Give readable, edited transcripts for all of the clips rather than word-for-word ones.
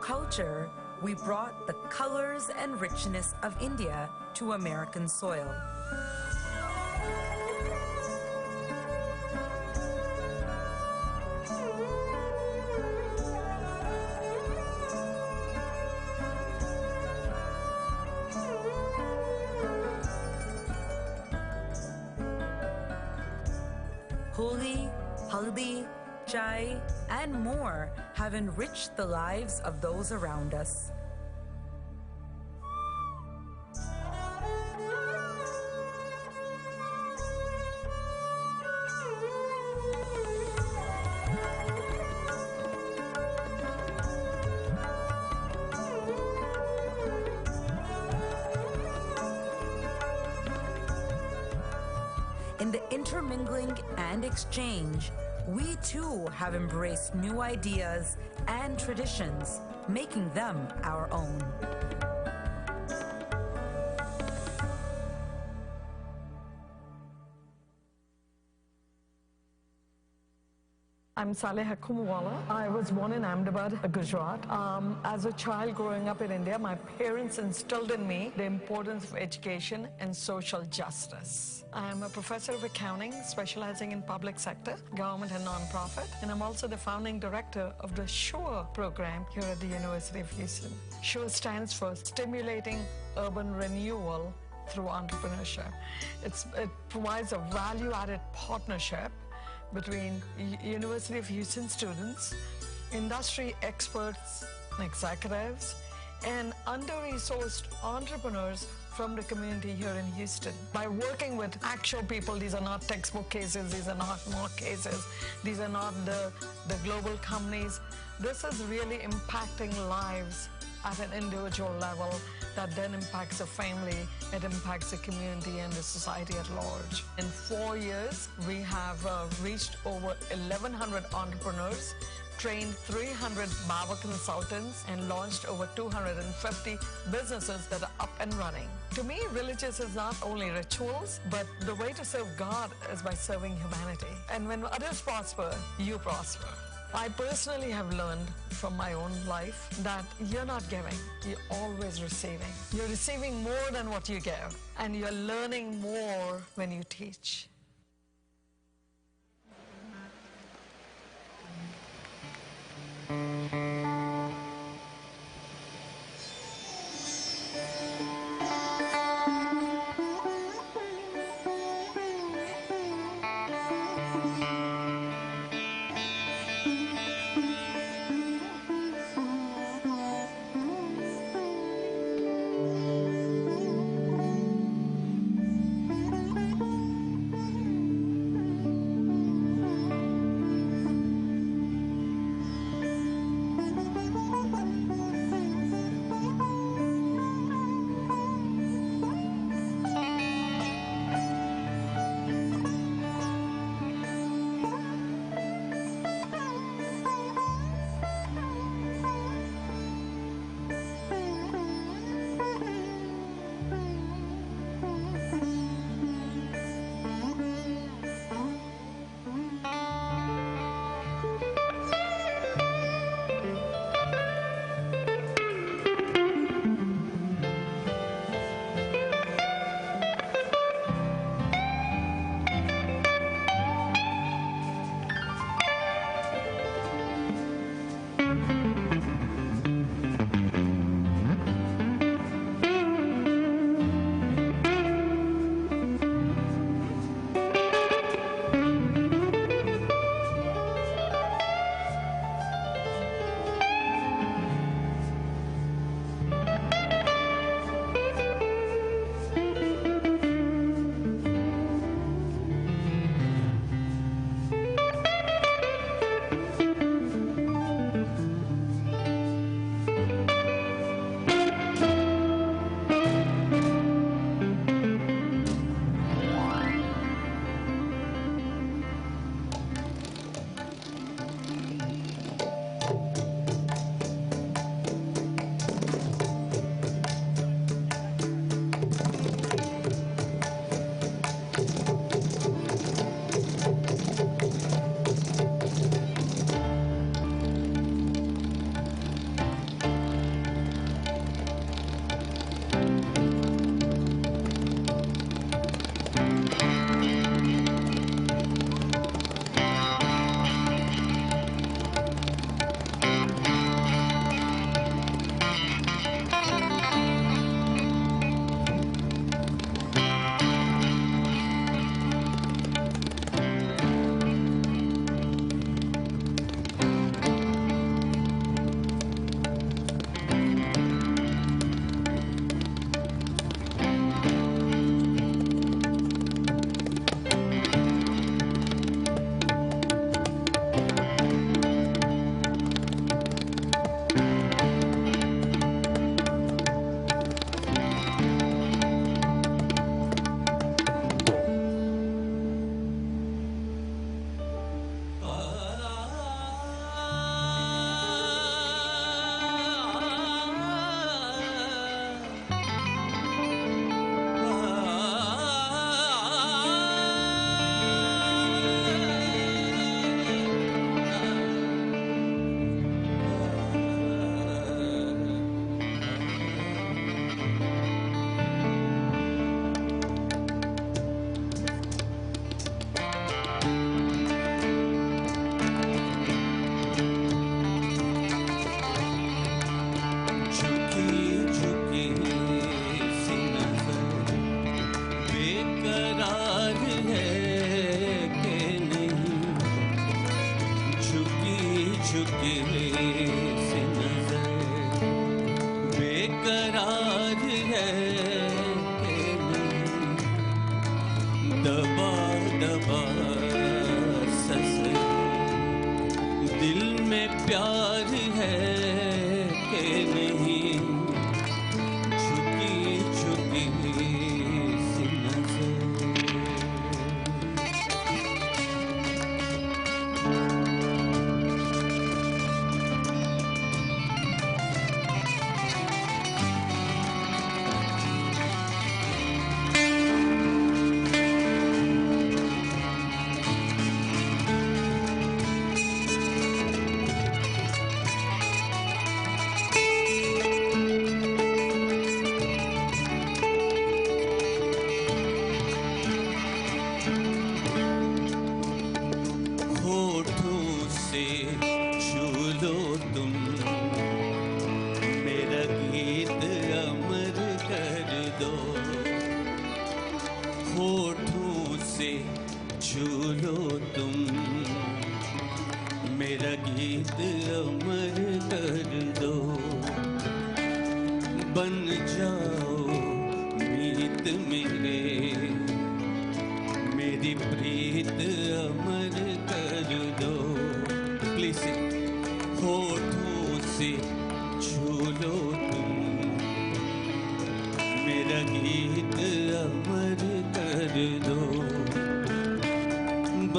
culture, we brought the colors and richness of India to American soil. Holi, Howdy, Chai, and more have enriched the lives of those around us. In the intermingling and exchange, we too have embraced new ideas and traditions, making them our own. I'm Saleha Kumwala. I was born in Ahmedabad, Gujarat. As a child growing up in India, my parents instilled in me the importance of education and social justice. I'm a professor of accounting, specializing in public sector, government and nonprofit, and I'm also the founding director of the SURE program here at the University of Houston. SURE stands for Stimulating Urban Renewal Through Entrepreneurship. It provides a value-added partnership between University of Houston students, industry experts and executives, and under-resourced entrepreneurs from the community here in Houston. By working with actual people, these are not textbook cases, these are not mock cases, these are not the global companies. This is really impacting lives at an individual level that then impacts a family, it impacts the community and the society at large. In 4 years, we have reached over 1,100 entrepreneurs, trained 300 Baba consultants, and launched over 250 businesses that are up and running. To me, religious is not only rituals, but the way to serve God is by serving humanity. And when others prosper, you prosper. I personally have learned from my own life that you're not giving, you're always receiving. You're receiving more than what you give, and you're learning more when you teach.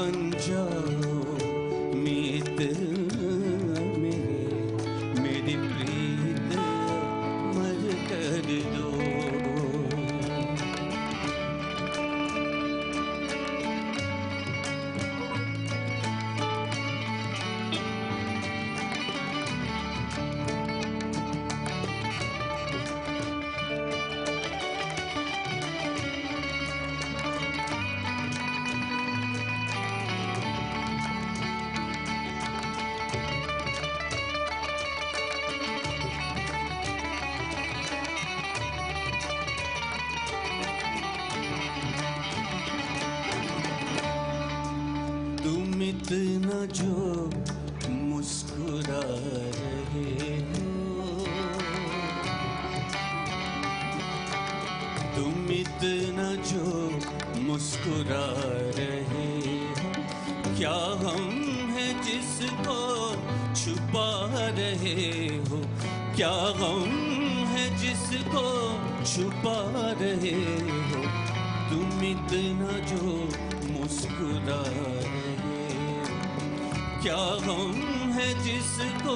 बन जाओ मीत मेरी प्रीत मर कर दो। तुम इतना जो मुस्कुरा रहे हो, तुम इतना जो मुस्कुरा रहे हो, क्या हम है जिसको छुपा रहे हो, क्या हम है जिसको छुपा रहे हो, तुम इतना जो मुस्कुरा रहे हो, क्या हम है जिसको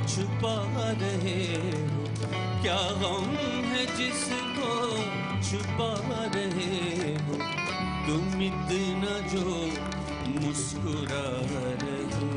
छुपा रहे हो, क्या हम है जिसको छुपा रहे हो, तुम इतना जो मुस्कुरा रहे हो।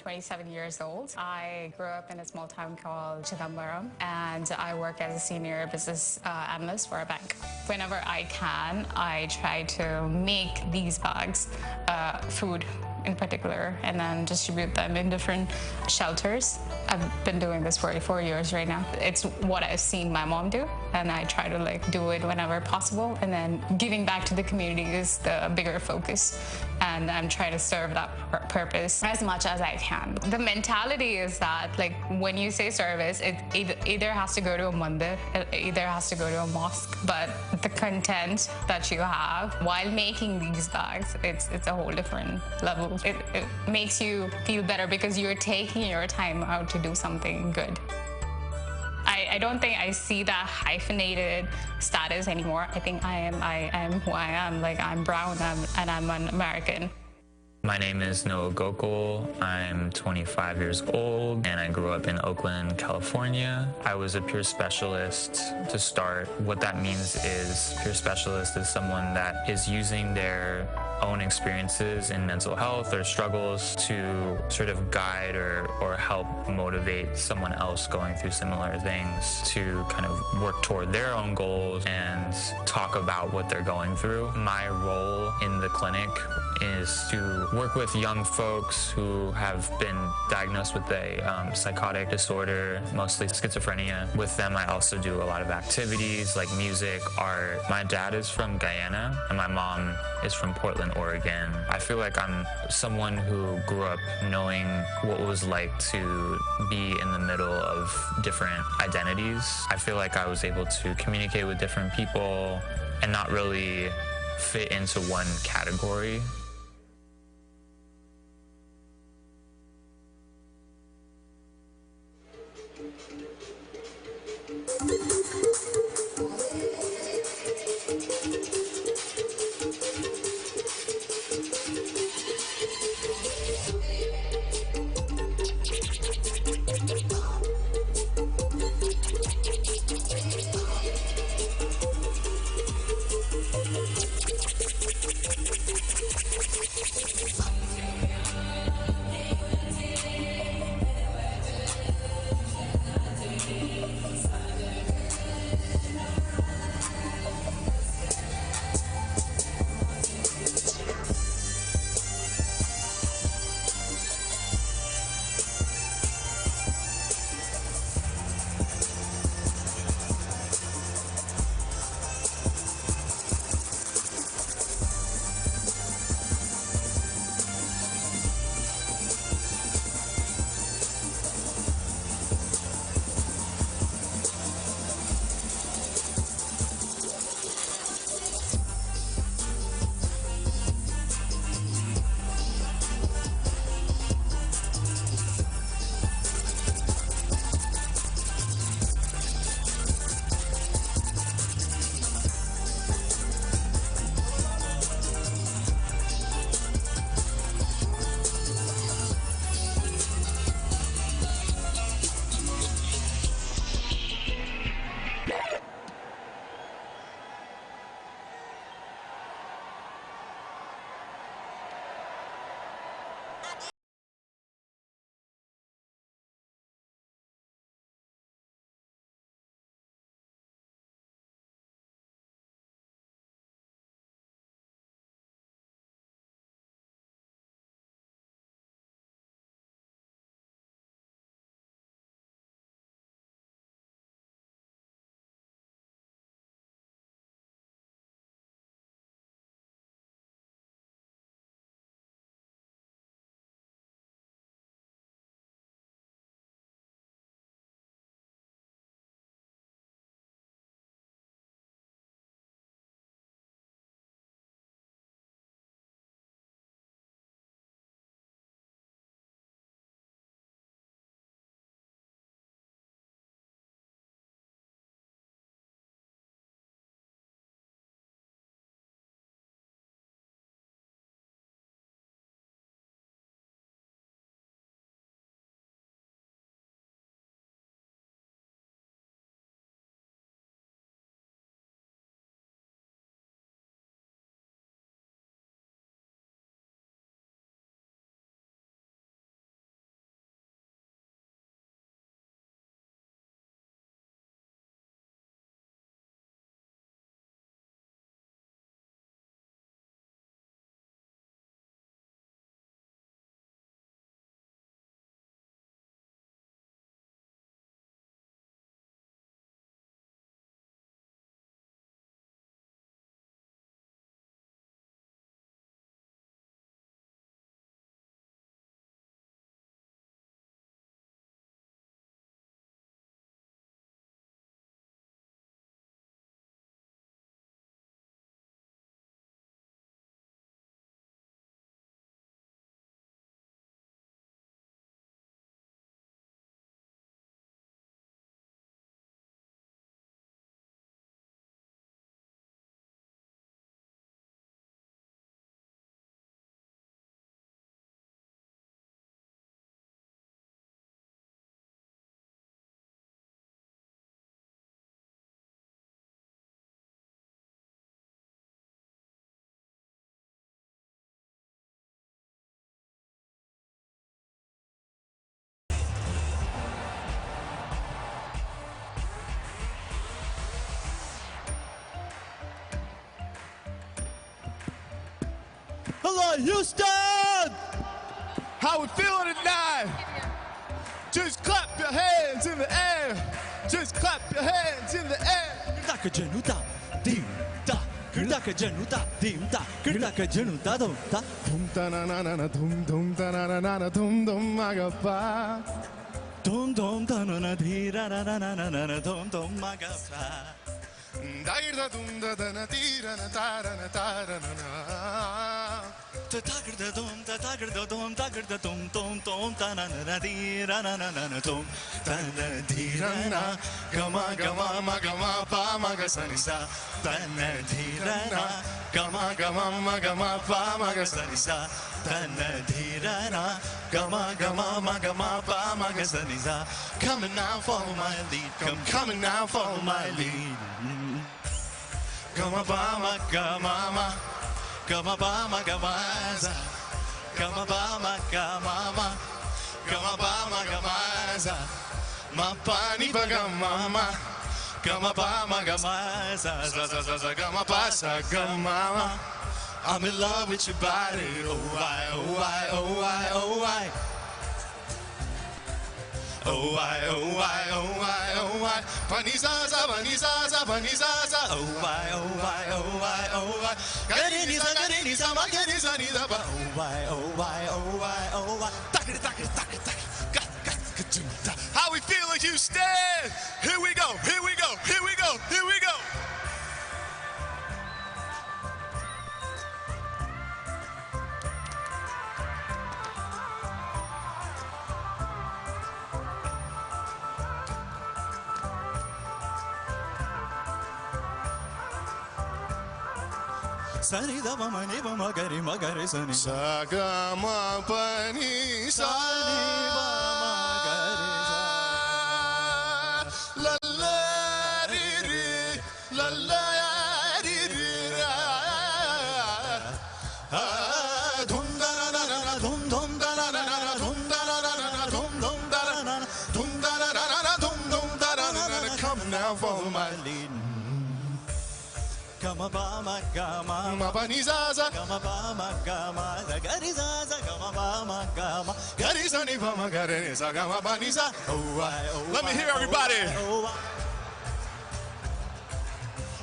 27 years old. I grew up in a small town called Chidambaram, and I work as a senior business analyst for a bank. Whenever I can, I try to make these bags, food in particular, and then distribute them in different shelters. I've been doing this for 4 years right now. It's what I've seen my mom do, and I try to do it whenever possible, and then giving back to the community is the bigger focus, and I'm trying to serve that purpose as much as I can. The mentality is that when you say service, it either has to go to a mandir, it either has to go to a mosque, but the content that you have while making these bags, it's a whole different level. It makes you feel better because you're taking your time out to do something good. I don't think I see that hyphenated status anymore. I think I am who I am. I'm brown and I'm an American. My name is Noah Gokul. I'm 25 years old and I grew up in Oakland, California. I was a peer specialist to start. What that means is peer specialist is someone that is using their own experiences in mental health or struggles to sort of guide or help motivate someone else going through similar things to kind of work toward their own goals and talk about what they're going through. My role in the clinic is to work with young folks who have been diagnosed with a psychotic disorder, mostly schizophrenia. With them, I also do a lot of activities like music, art. My dad is from Guyana and my mom is from Portland, Oregon. I feel like I'm someone who grew up knowing what it was like to be in the middle of different identities. I feel like I was able to communicate with different people and not really fit into one category. Hello, Houston! How we feeling tonight? Just clap your hands in the air. Just clap your hands in the air. Gırdaka Januta, dim da. Gırdaka Januta, dim da. Gırdaka Januta, dum da. Dum da na na na na dum dum da na na na na dum dum magapa. Dum dum da na na di ra na na na na na na dum dum magapa. Dair da dum da da na di ra na ta ra na ta ra na na. Da da gırda dum da da gırda dum da gırda dum dum dum da na na na di ra na na na na dum da na di ra na Gama gama ma gama pa ma ga sa ni sa. da na di ra na Gama gama ma gama pa ma ga sa ni sa. da na di ra na gama gama ma gama pa ma ga sa ni sa. Coming now, follow my lead. Coming now, follow my lead. Gama ba ma gama ma. Gama ba ma gama za. Gama ba ma gama ma. Gama ba ma gama za. Ma pa ni ba gama ma. Gama ba ma gama za za za za za gama pa sa gama ma. I'm in love with your body. Oh why, oh why, oh why, oh why. Oh why, oh why, oh why, oh why. Panizaza, panizaza, panizaza. Oh why, oh why, oh why, oh why. Gariniza, gariniza, magariza, niza ba. Oh why, oh why, oh why, oh why. Takiri, takiri, takiri, takiri. Gat, gat, gat, how we feel in Houston? Here we go, here we go, here we go, here we go. Sani da ba ma ni ba ma gari sani. Sagama pani sa. La la ri ri, la la ri ri ra. Dum da na na na, dum dum da na na na, dum da na na na, dum dum da na na, dum da na na na, dum dum da na na. Come now, follow my lead. Gama ba ma gama. Ma pani zaza. Gama ba ma gama. Gari zaza. Gama ba ma gama. Gari sa ni ba ma gari sa gama pani sa. Oh why, oh Let me why, hear everybody. Oh why.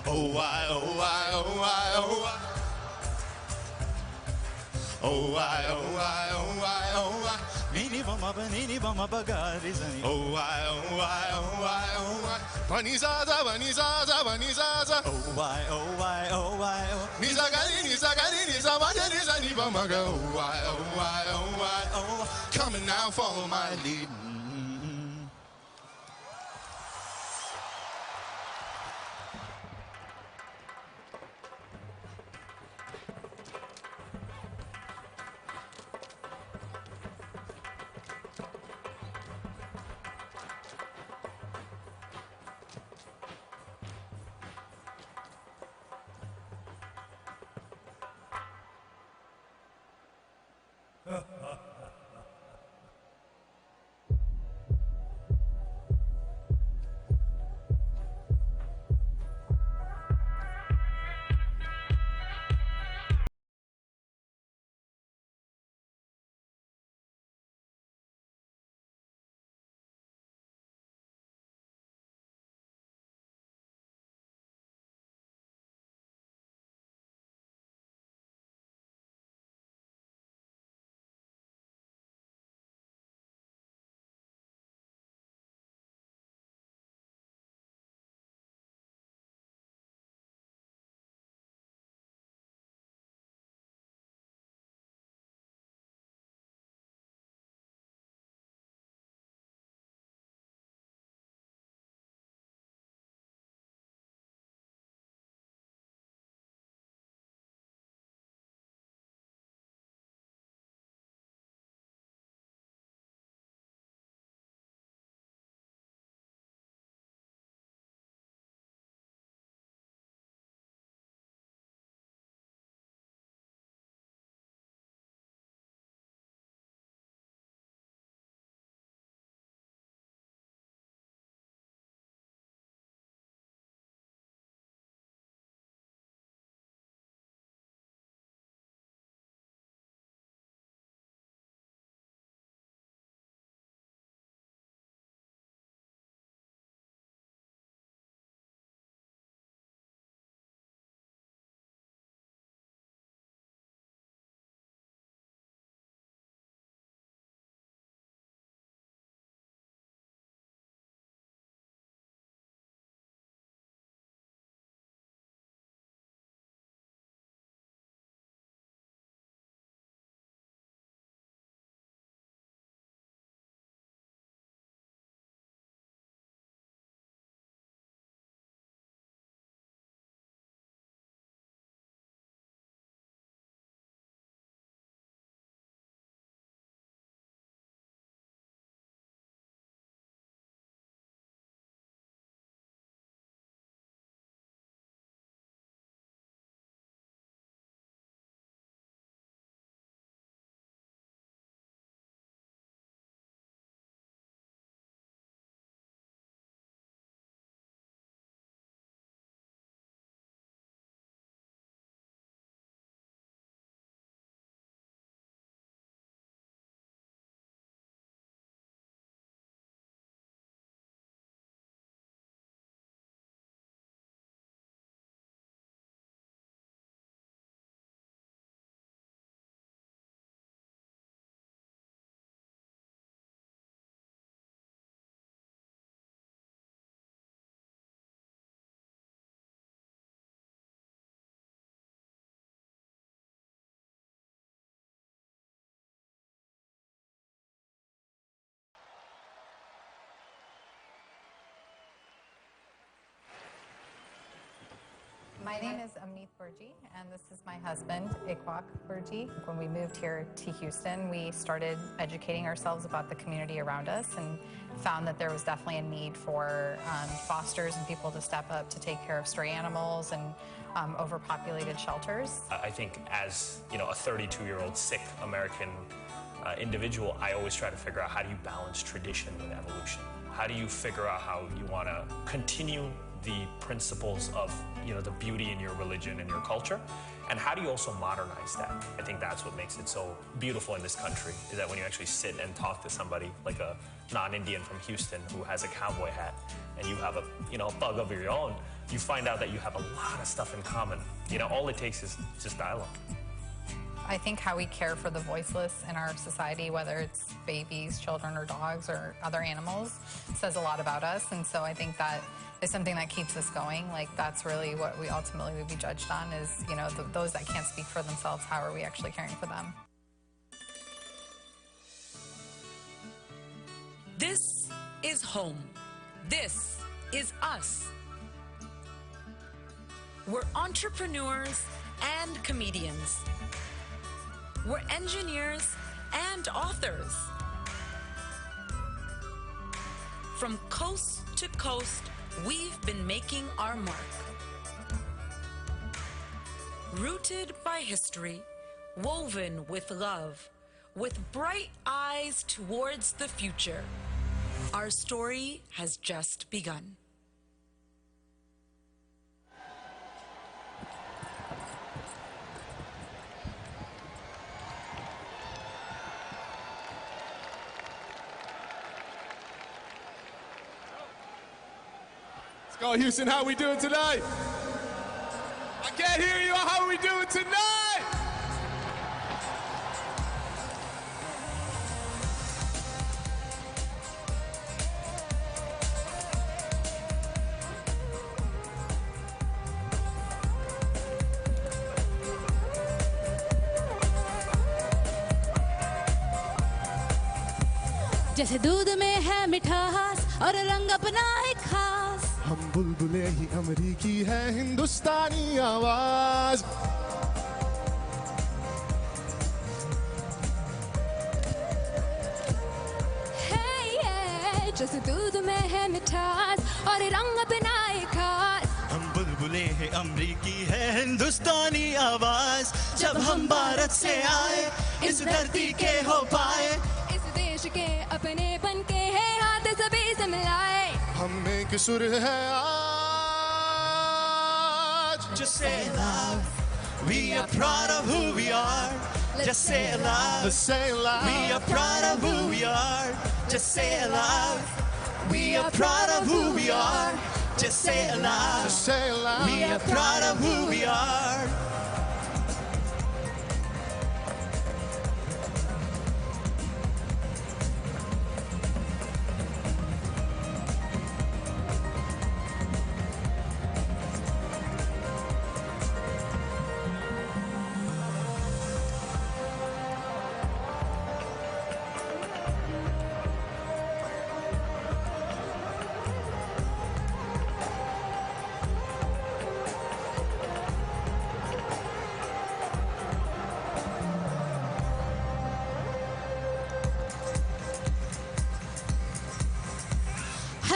Oh why, oh why, oh why, oh why. Oh why, oh why, oh why, oh why. Nini ba ma ba gari sani. Oh why, oh why, oh why, oh why. Panizaza, panizaza, panizaza. Oh why, oh why, oh why, oh. Nizagari, nizagari, nizamani, nizani bamaga. Oh why, oh why, oh why, oh why. Coming now, follow my lead. My name is Amneet Burji, and this is my husband, Ikwak Burji. When we moved here to Houston, we started educating ourselves about the community around us and found that there was definitely a need for fosters and people to step up to take care of stray animals and overpopulated shelters. I think as a 32-year-old sick American individual, I always try to figure out how do you balance tradition with evolution? How do you figure out how you want to continue the principles of the beauty in your religion and your culture, and how do you also modernize that? I think that's what makes it so beautiful in this country, is that when you actually sit and talk to somebody like a non-Indian from Houston who has a cowboy hat and you have a thug of your own, you find out that you have a lot of stuff in common. All it takes is just dialogue. I think how we care for the voiceless in our society, whether it's babies, children, or dogs, or other animals, says a lot about us. And so I think that is something that keeps us going. Like, that's really what we ultimately would be judged on is, those that can't speak for themselves, how are we actually caring for them? This is home. This is us. We're entrepreneurs and comedians. We're engineers and authors. From coast to coast, we've been making our mark. Rooted by history, woven with love, with bright eyes towards the future, our story has just begun. Let's go, Houston. How we doing tonight? I can't hear you. How are we doing tonight? जैसे दूध में है मिठास और रंग अपना है खास हम बुलबुले ही अमरीकी है हिंदुस्तानी आवाज जैसे दूध में है मिठास और रंग अपना है खास हम बुलबुले हैं अमरीकी है हिंदुस्तानी आवाज जब हम भारत से आए इस धरती के हो पाए इस देश के अपने बन के हैं हाथ सभी से मिलाए हम एक सुर है आज Just say it loud We are proud of who we are Just say it loud Let's say it loud We are proud of who we are Just say it loud We are proud of who we are Just say it loud Just say it loud We are proud of who we are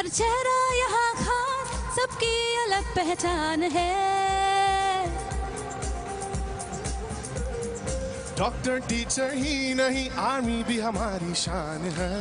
हर चेहरा यहाँ खास सबकी अलग पहचान है doctor teacher ही नहीं army भी हमारी शान है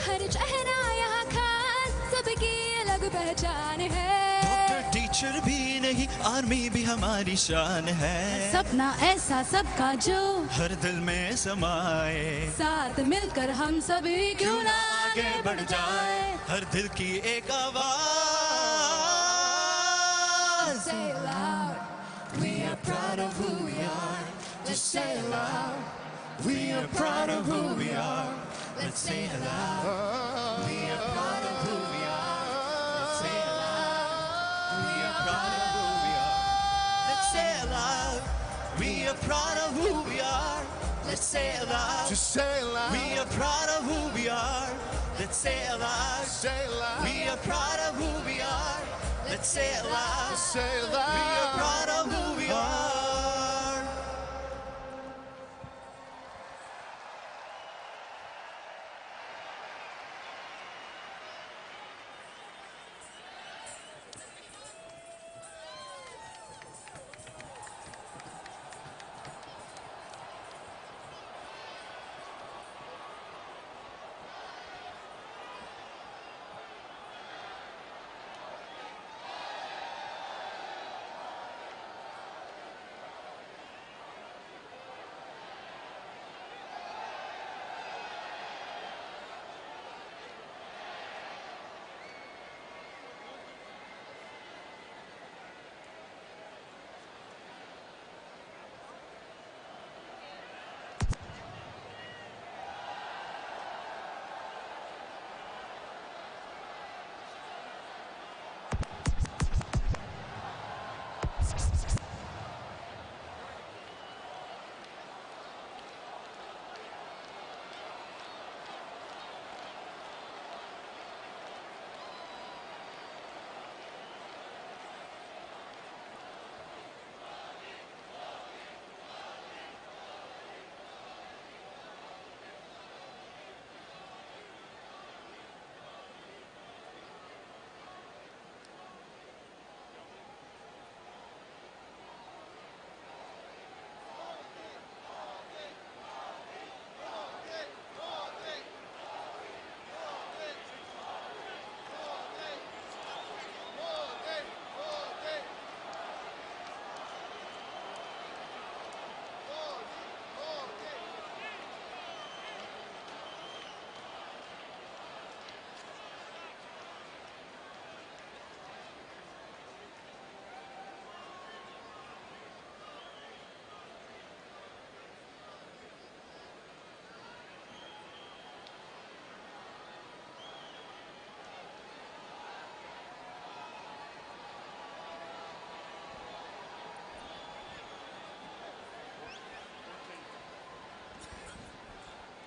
हर चेहरा यहाँ खास सबकी अलग पहचान है डॉक्टर टीचर भी नहीं आर्मी भी हमारी शान है सपना ऐसा सबका जो हर दिल में समाए साथ मिलकर हम सभी क्यों ना आगे बढ़ जाए हर दिल की एक आवाज Say it loud We are proud of who we are Just say it loud We are proud of who we are Let's say it loud We are proud of who we are Let's say it loud We are proud of who we are Let's say it loud We are proud of who we are Let's say it loud Just say it loud We are proud of who we are Let's say it loud. Say it loud. We are proud of who we are. Let's say it loud. Say it loud. We are proud of who we are.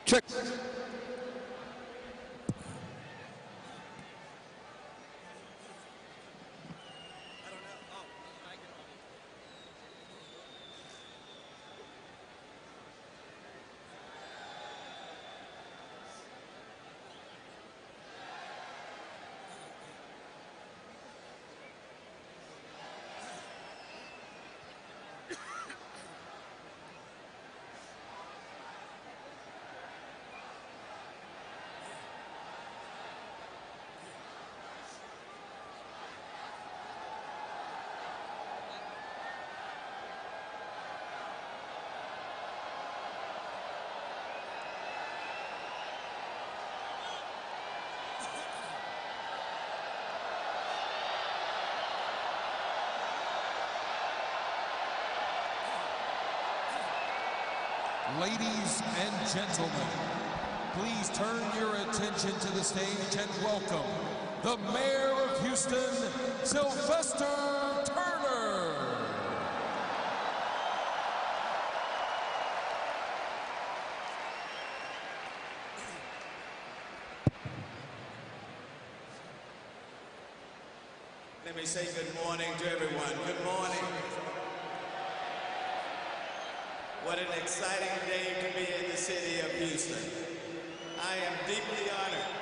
Check. Ladies and gentlemen, please turn your attention to the stage and welcome the Mayor of Houston, Sylvester Turner. Let me say good morning to everyone. Good morning. What an exciting day to be in the city of Houston. I am deeply honored.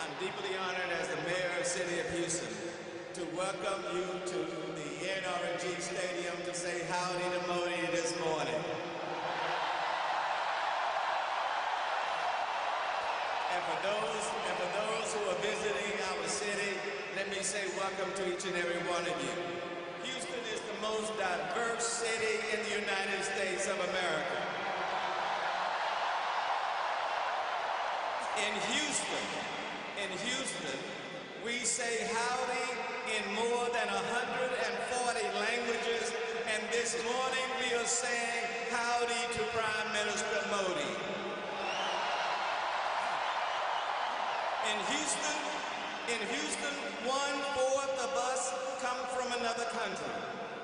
I'm deeply honored as the mayor of the city of Houston to welcome you to the NRG Stadium to say howdy to Modi this morning. And for those who are visiting our city, let me say welcome to each and every one of you. Houston is the most diverse city in the United States of America. In Houston, we say howdy in more than 140 languages, and this morning we are saying howdy to Prime Minister Modi. In Houston, 1/4 of us come from another country.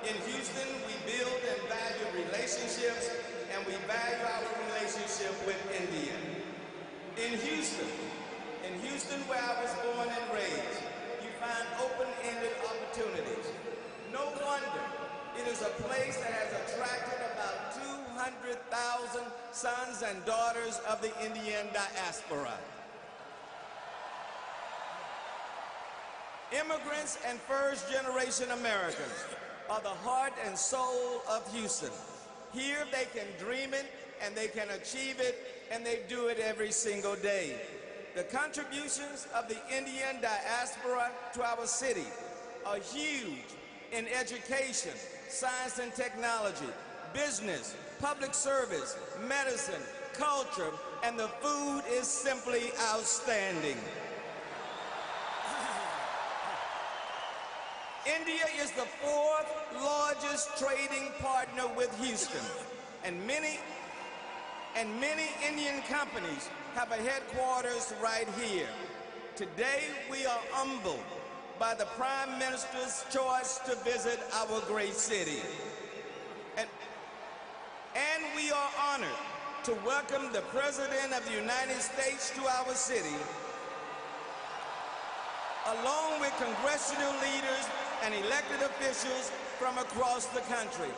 In Houston, we build and value relationships, and we value our relationship with India. In Houston, In Houston, where I was born and raised, you find open-ended opportunities. No wonder it is a place that has attracted about 200,000 sons and daughters of the Indian diaspora. Immigrants and first-generation Americans are the heart and soul of Houston. Here they can dream it, and they can achieve it, and they do it every single day. The contributions of the Indian diaspora to our city are huge in education, science and technology, business, public service, medicine, culture, and the food is simply outstanding. India is the fourth largest trading partner with Houston, and many Indian companies have a headquarters right here. Today, we are humbled by the Prime Minister's choice to visit our great city. And we are honored to welcome the President of the United States to our city, along with congressional leaders and elected officials from across the country.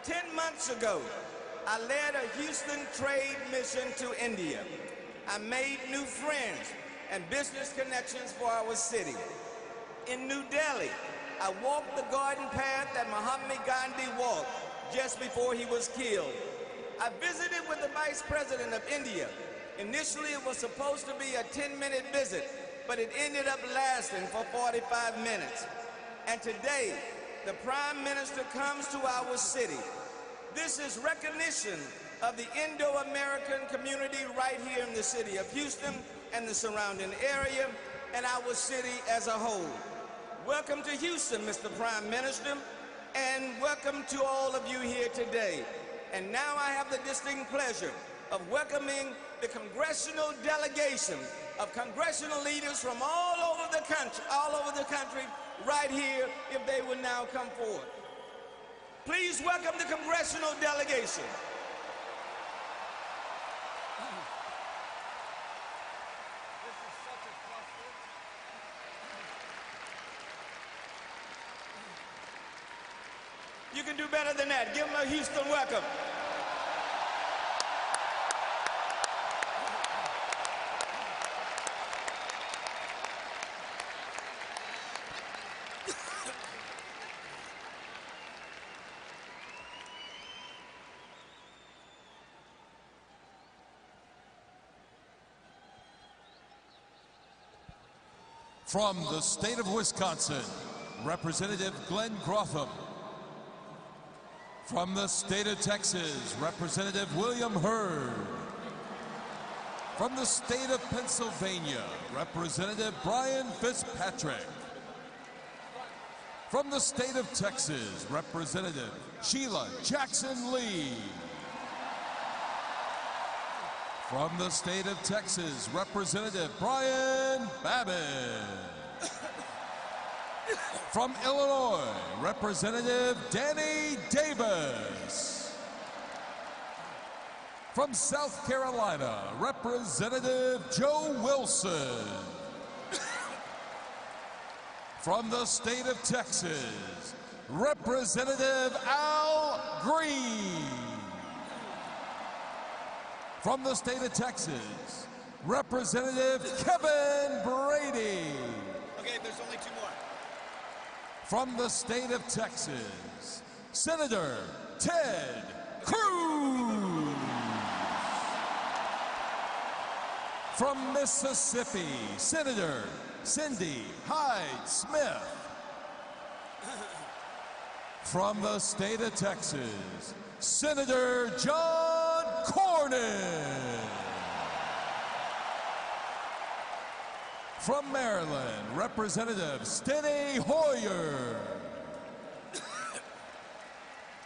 10 months ago, I led a Houston trade mission to India. I made new friends and business connections for our city. In New Delhi, I walked the garden path that Mahatma Gandhi walked just before he was killed. I visited with the Vice President of India. Initially, it was supposed to be a 10-minute visit, but it ended up lasting for 45 minutes. And today, the Prime Minister comes to our city. This is recognition of the Indo-American community right here in the city of Houston and the surrounding area, and our city as a whole. Welcome to Houston, Mr. Prime Minister, and welcome to all of you here today. And now I have the distinct pleasure of welcoming the congressional delegation of congressional leaders from all over the country, right here, if they will now come forward. Please welcome the congressional delegation. You can do better than that. Give them a Houston welcome. From the state of Wisconsin, Representative Glenn Grotham. From the state of Texas, Representative William Hurd. From the state of Pennsylvania, Representative Brian Fitzpatrick. From the state of Texas, Representative Sheila Jackson Lee. From the state of Texas, Representative Brian Babbitt. From Illinois, Representative Danny Davis. From South Carolina, Representative Joe Wilson. From the state of Texas, Representative Al Green. From the state of Texas, Representative Kevin Brady. Okay, there's only two more. From the state of Texas, Senator Ted Cruz. From Mississippi, Senator Cindy Hyde-Smith. From the state of Texas, Senator John Cornyn. From Maryland, Representative Steny Hoyer.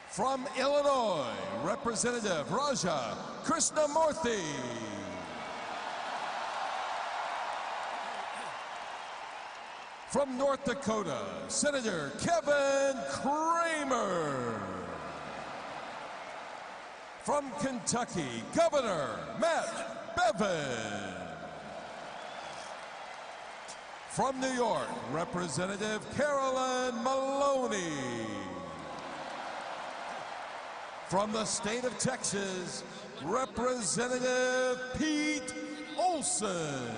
From Illinois, Representative Raja Krishnamurthy. From North Dakota, Senator Kevin Kramer. From Kentucky, Governor Matt Bevin. From New York, Representative Carolyn Maloney. From the state of Texas, Representative Pete Olson.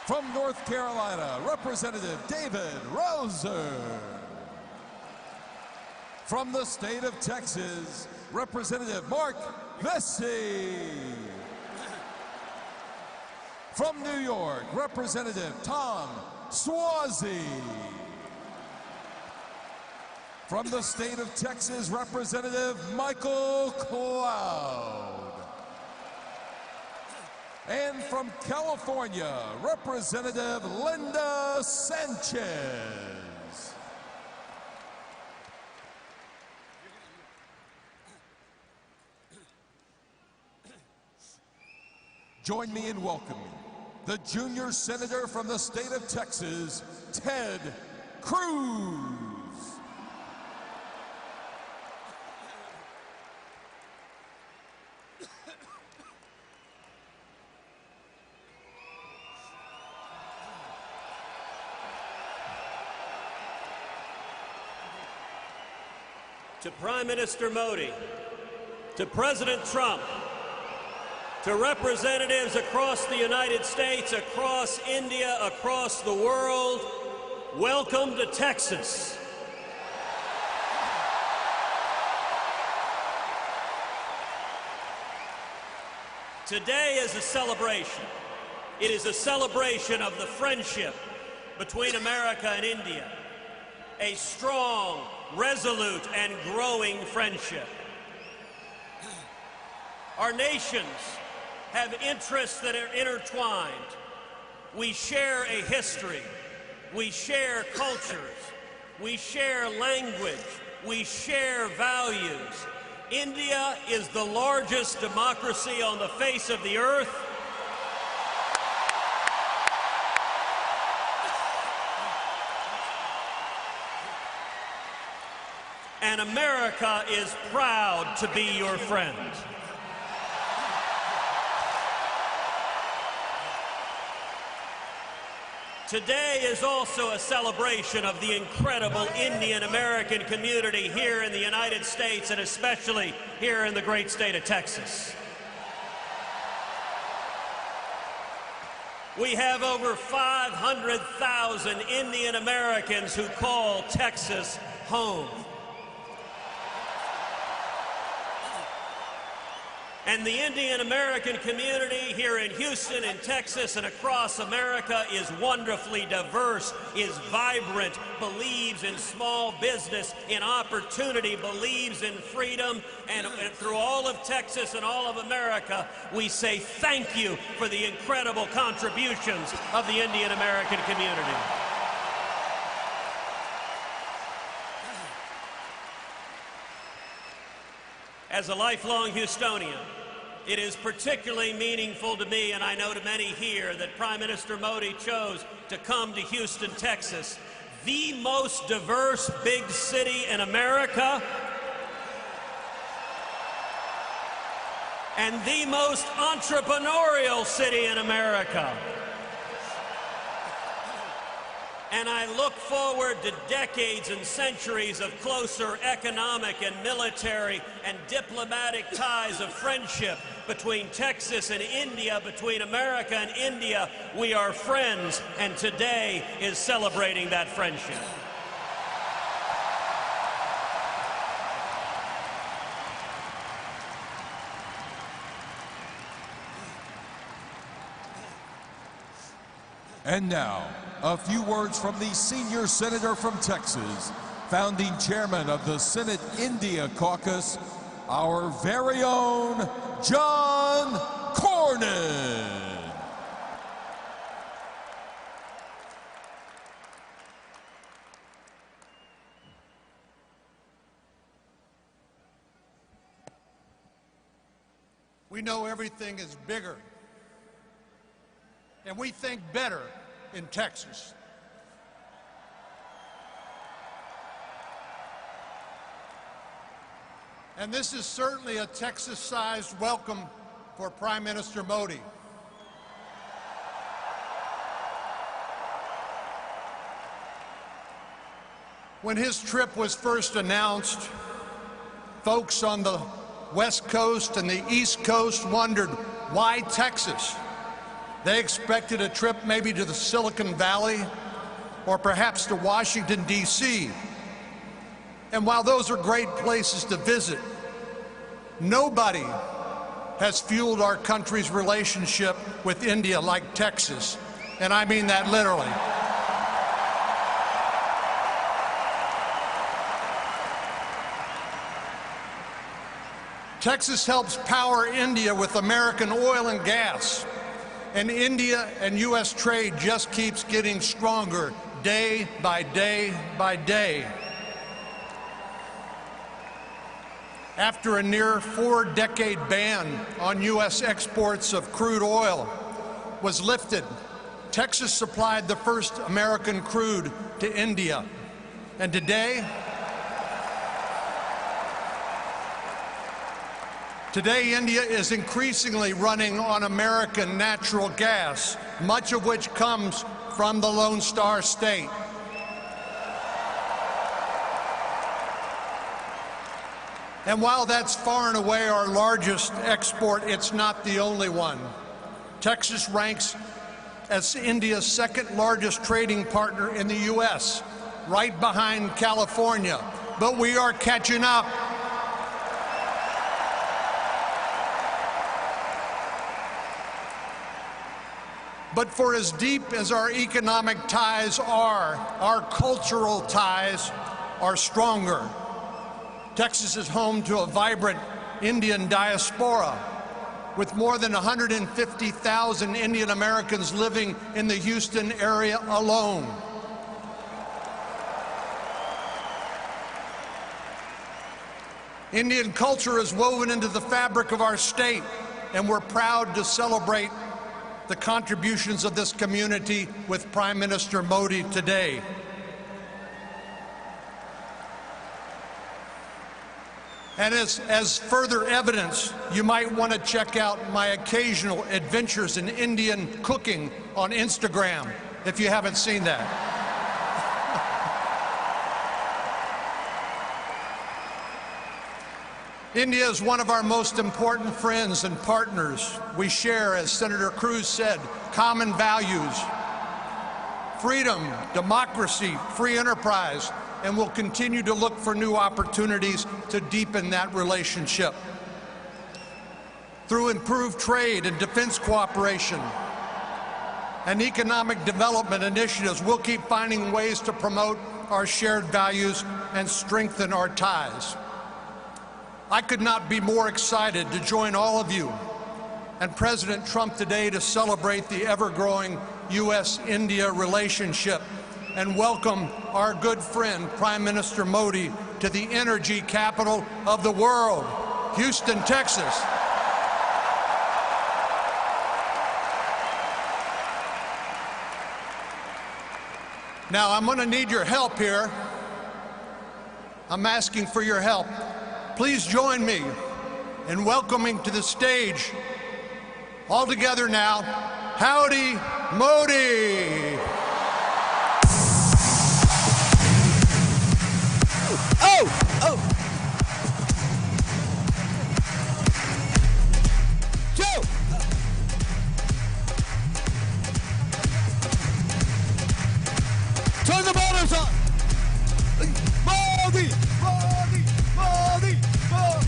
From North Carolina, Representative David Rouser. From the state of Texas, Representative Mark Vesey. From New York, Representative Tom Swazi. From the state of Texas, Representative Michael Cloud. And from California, Representative Linda Sanchez. Join me in welcoming the junior senator from the state of Texas, Ted Cruz. To Prime Minister Modi, to President Trump, to representatives across the United States, across India, across the world, welcome to Texas. Today is a celebration. It is a celebration of the friendship between America and India, a strong, resolute, and growing friendship. Our nations have interests that are intertwined. We share a history. We share cultures. We share language. We share values. India is the largest democracy on the face of the earth. And America is proud to be your friend. Today is also a celebration of the incredible Indian American community here in the United States, and especially here in the great state of Texas. We have over 500,000 Indian Americans who call Texas home. And the Indian American community here in Houston, in Texas, and across America is wonderfully diverse, is vibrant, believes in small business, in opportunity, believes in freedom, and through all of Texas and all of America, we say thank you for the incredible contributions of the Indian American community. As a lifelong Houstonian, it is particularly meaningful to me, and I know to many here, that Prime Minister Modi chose to come to Houston, Texas, the most diverse big city in America, and the most entrepreneurial city in America. And I look forward to decades and centuries of closer economic and military and diplomatic ties of friendship between Texas and India, between America and India. We are friends, and today is celebrating that friendship. And now, a few words from the senior senator from Texas, founding chairman of the Senate India Caucus, our very own John Cornyn. We know everything is bigger, and we think better in Texas. And this is certainly a Texas-sized welcome for Prime Minister Modi. When his trip was first announced, folks on the West Coast and the East Coast wondered, why Texas? They expected a trip maybe to the Silicon Valley or perhaps to Washington, D.C. And while those are great places to visit, nobody has fueled our country's relationship with India like Texas. And I mean that literally. Texas helps power India with American oil and gas. And India and U.S. trade just keeps getting stronger day by day by day. After a near 4-decade ban on U.S. exports of crude oil was lifted, Texas supplied the first American crude to India. And today, India is increasingly running on American natural gas, much of which comes from the Lone Star State. And while that's far and away our largest export, it's not the only one. Texas ranks as India's second largest trading partner in the U.S., right behind California. But we are catching up. But for as deep as our economic ties are, our cultural ties are stronger. Texas is home to a vibrant Indian diaspora, with more than 150,000 Indian Americans living in the Houston area alone. Indian culture is woven into the fabric of our state, and we're proud to celebrate the contributions of this community with Prime Minister Modi today. And as further evidence, you might want to check out my occasional adventures in Indian cooking on Instagram, if you haven't seen that. India is one of our most important friends and partners. We share, as Senator Cruz said, common values: freedom, democracy, free enterprise, and we'll continue to look for new opportunities to deepen that relationship. Through improved trade and defense cooperation and economic development initiatives, we'll keep finding ways to promote our shared values and strengthen our ties. I could not be more excited to join all of you and President Trump today to celebrate the ever-growing U.S.-India relationship and welcome our good friend, Prime Minister Modi, to the energy capital of the world, Houston, Texas. Now, I'm going to need your help here. I'm asking for your help. Please join me in welcoming to the stage, all together now, Howdy Modi. Turn the motors on! Modi! Modi! Modi! Modi!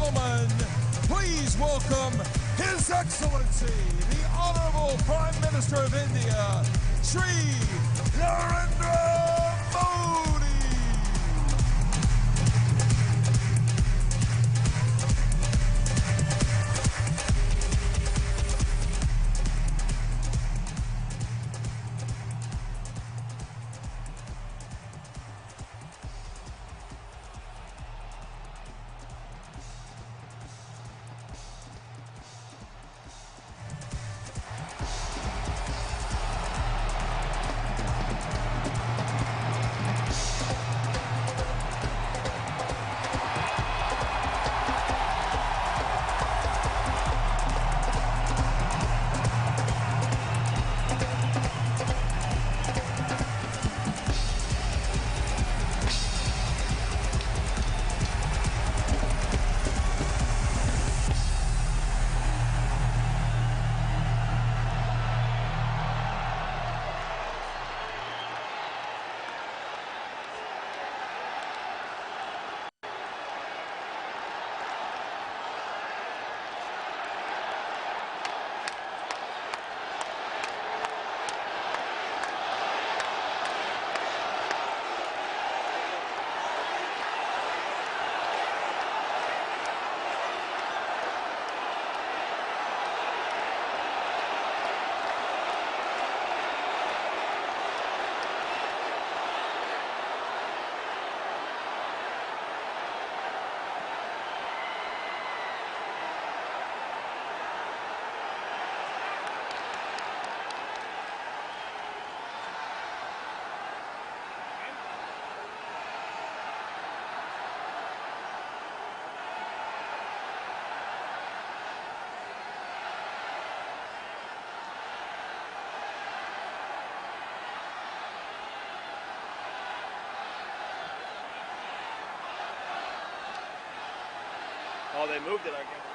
gentlemen, please welcome His Excellency, the Honorable Prime Minister of India, Shri Narendra Modi. Oh, they moved it, I guess.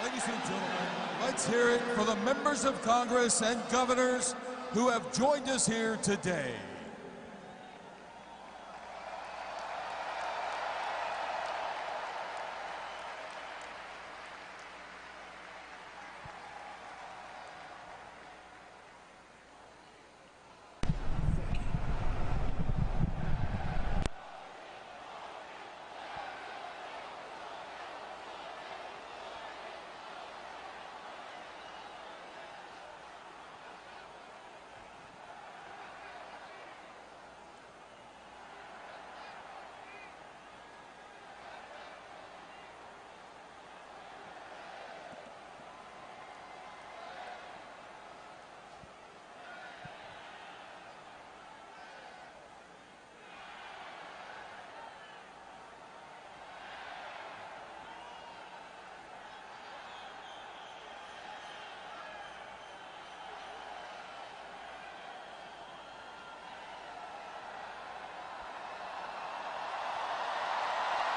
Ladies and gentlemen, let's hear it for the members of Congress and governors who have joined us here today.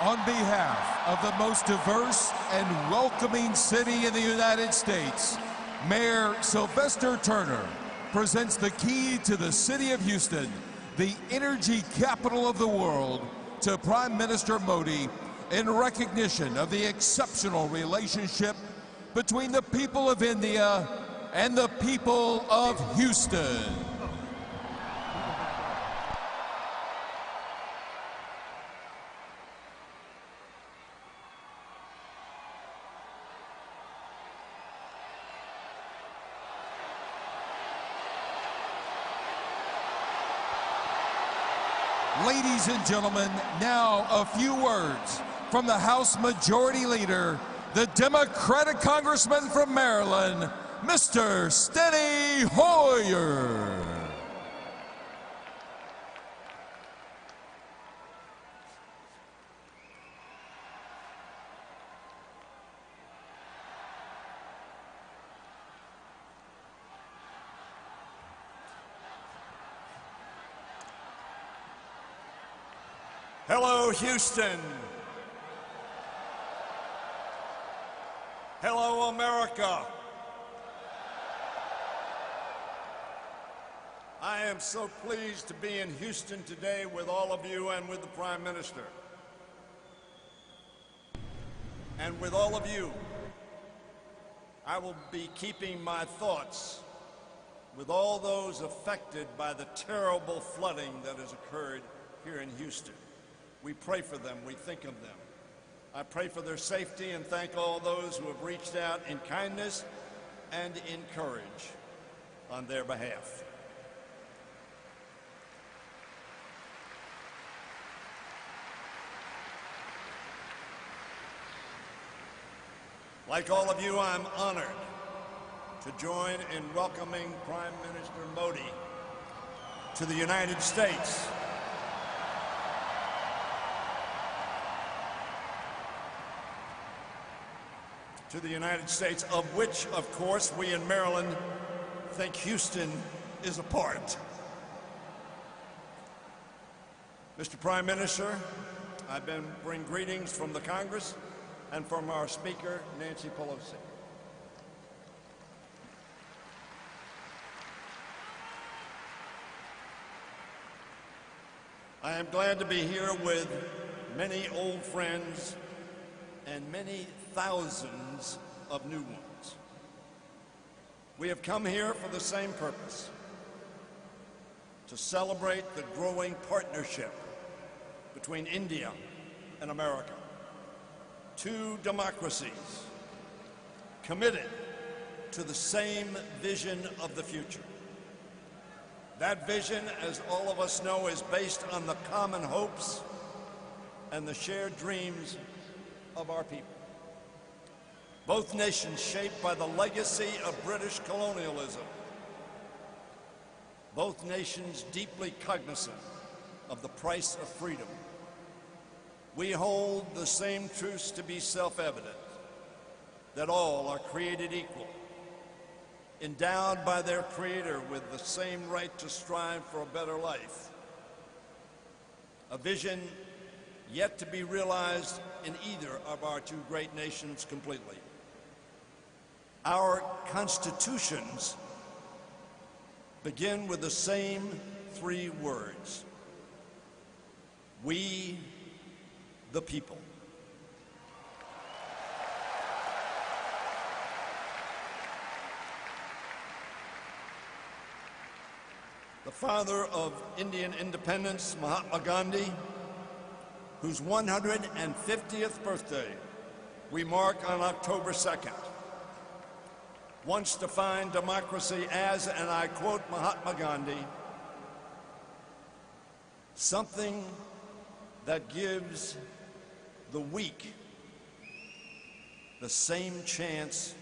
On behalf of the most diverse and welcoming city in the United States, Mayor Sylvester Turner presents the key to the city of Houston, the energy capital of the world, to Prime Minister Modi in recognition of the exceptional relationship between the people of India and the people of Houston. Ladies and gentlemen, now a few words from the House Majority Leader, the Democratic Congressman from Maryland, Mr. Steny Hoyer. Hello, Houston. Hello, America. I am so pleased to be in Houston today with all of you and with the Prime Minister. And with all of you, I will be keeping my thoughts with all those affected by the terrible flooding that has occurred here in Houston. We pray for them, we think of them. I pray for their safety and thank all those who have reached out in kindness and in courage on their behalf. Like all of you, I'm honored to join in welcoming Prime Minister Modi to the United States. To the United States, of which, of course, we in Maryland think Houston is a part. Mr. Prime Minister, I bring greetings from the Congress and from our Speaker, Nancy Pelosi. I am glad to be here with many old friends and many thousands of new ones. We have come here for the same purpose, to celebrate the growing partnership between India and America. Two democracies committed to the same vision of the future. That vision, as all of us know, is based on the common hopes and the shared dreams of our people. Both nations shaped by the legacy of British colonialism. Both nations deeply cognizant of the price of freedom. We hold the same truths to be self-evident, that all are created equal, endowed by their Creator with the same right to strive for a better life. A vision yet to be realized in either of our two great nations completely. Our constitutions begin with the same three words: we the people. The father of Indian independence, Mahatma Gandhi, whose 150th birthday we mark on October 2nd, once defined democracy as, and I quote Mahatma Gandhi, something that gives the weak the same chance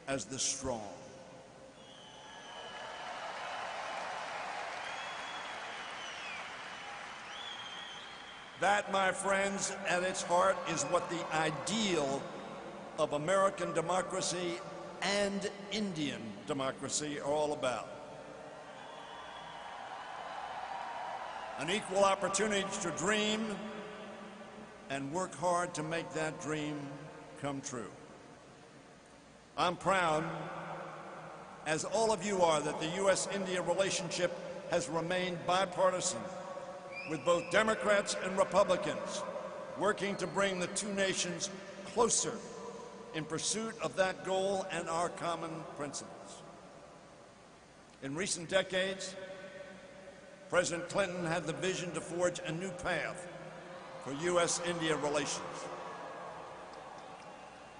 as the strong. That, my friends, at its heart is what the ideal of American democracy and Indian democracy are all about. An equal opportunity to dream and work hard to make that dream come true. I'm proud, as all of you are, that the U.S.-India relationship has remained bipartisan, with both Democrats and Republicans working to bring the two nations closer in pursuit of that goal and our common principles. In recent decades, President Clinton had the vision to forge a new path for U.S.-India relations.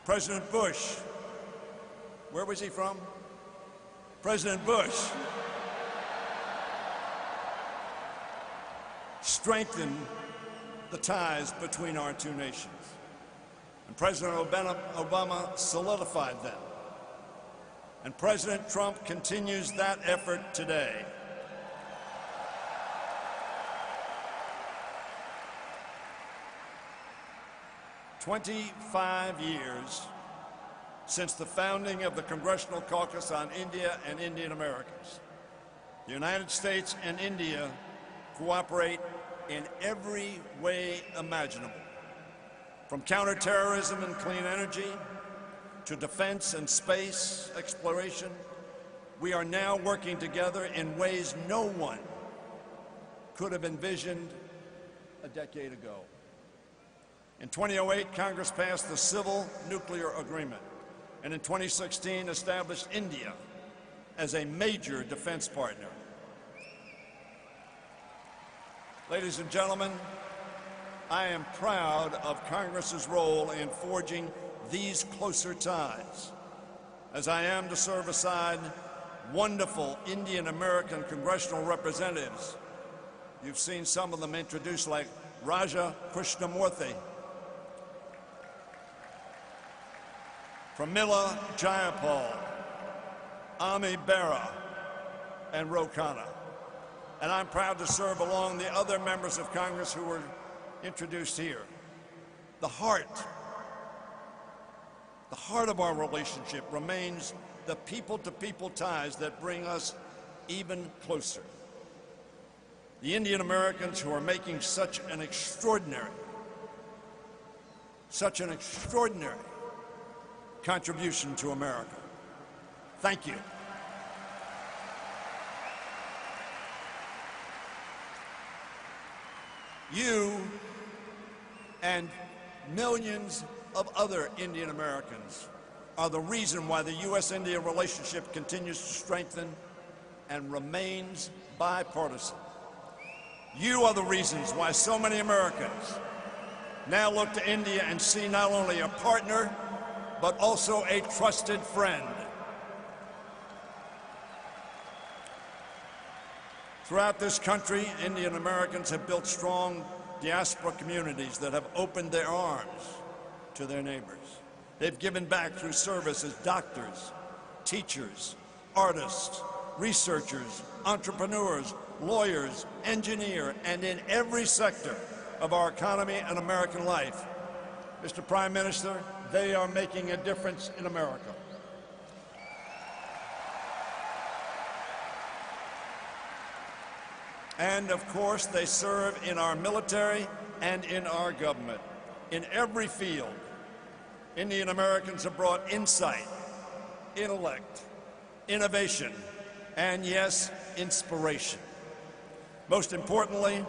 President Bush, where was he from? President Bush strengthen the ties between our two nations. And President Obama solidified them. And President Trump continues that effort today. "25 years since the founding of the Congressional Caucus on India and Indian Americans. The United States and India cooperate in every way imaginable, from counterterrorism and clean energy to defense and space exploration. We are now working together in ways no one could have envisioned a decade ago. In 2008, Congress passed the Civil Nuclear Agreement, and in 2016 established India as a major defense partner. Ladies and gentlemen, I am proud of Congress's role in forging these closer ties, as I am to serve aside wonderful Indian American congressional representatives. You've seen some of them introduced, like Raja Krishnamurthy, Pramila Jayapal, Ami Bera, and Ro Khanna. And I'm proud to serve along the other members of Congress who were introduced here. The heart of our relationship remains the people-to-people ties that bring us even closer. The Indian Americans who are making such an extraordinary contribution to America. Thank you. You and millions of other Indian Americans are the reason why the U.S.-India relationship continues to strengthen and remains bipartisan. You are the reasons why so many Americans now look to India and see not only a partner, but also a trusted friend. Throughout this country, Indian Americans have built strong diaspora communities that have opened their arms to their neighbors. They've given back through service as doctors, teachers, artists, researchers, entrepreneurs, lawyers, engineers, and in every sector of our economy and American life. Mr. Prime Minister, they are making a difference in America. And of course, they serve in our military and in our government. In every field, Indian Americans have brought insight, intellect, innovation, and yes, inspiration. Most importantly,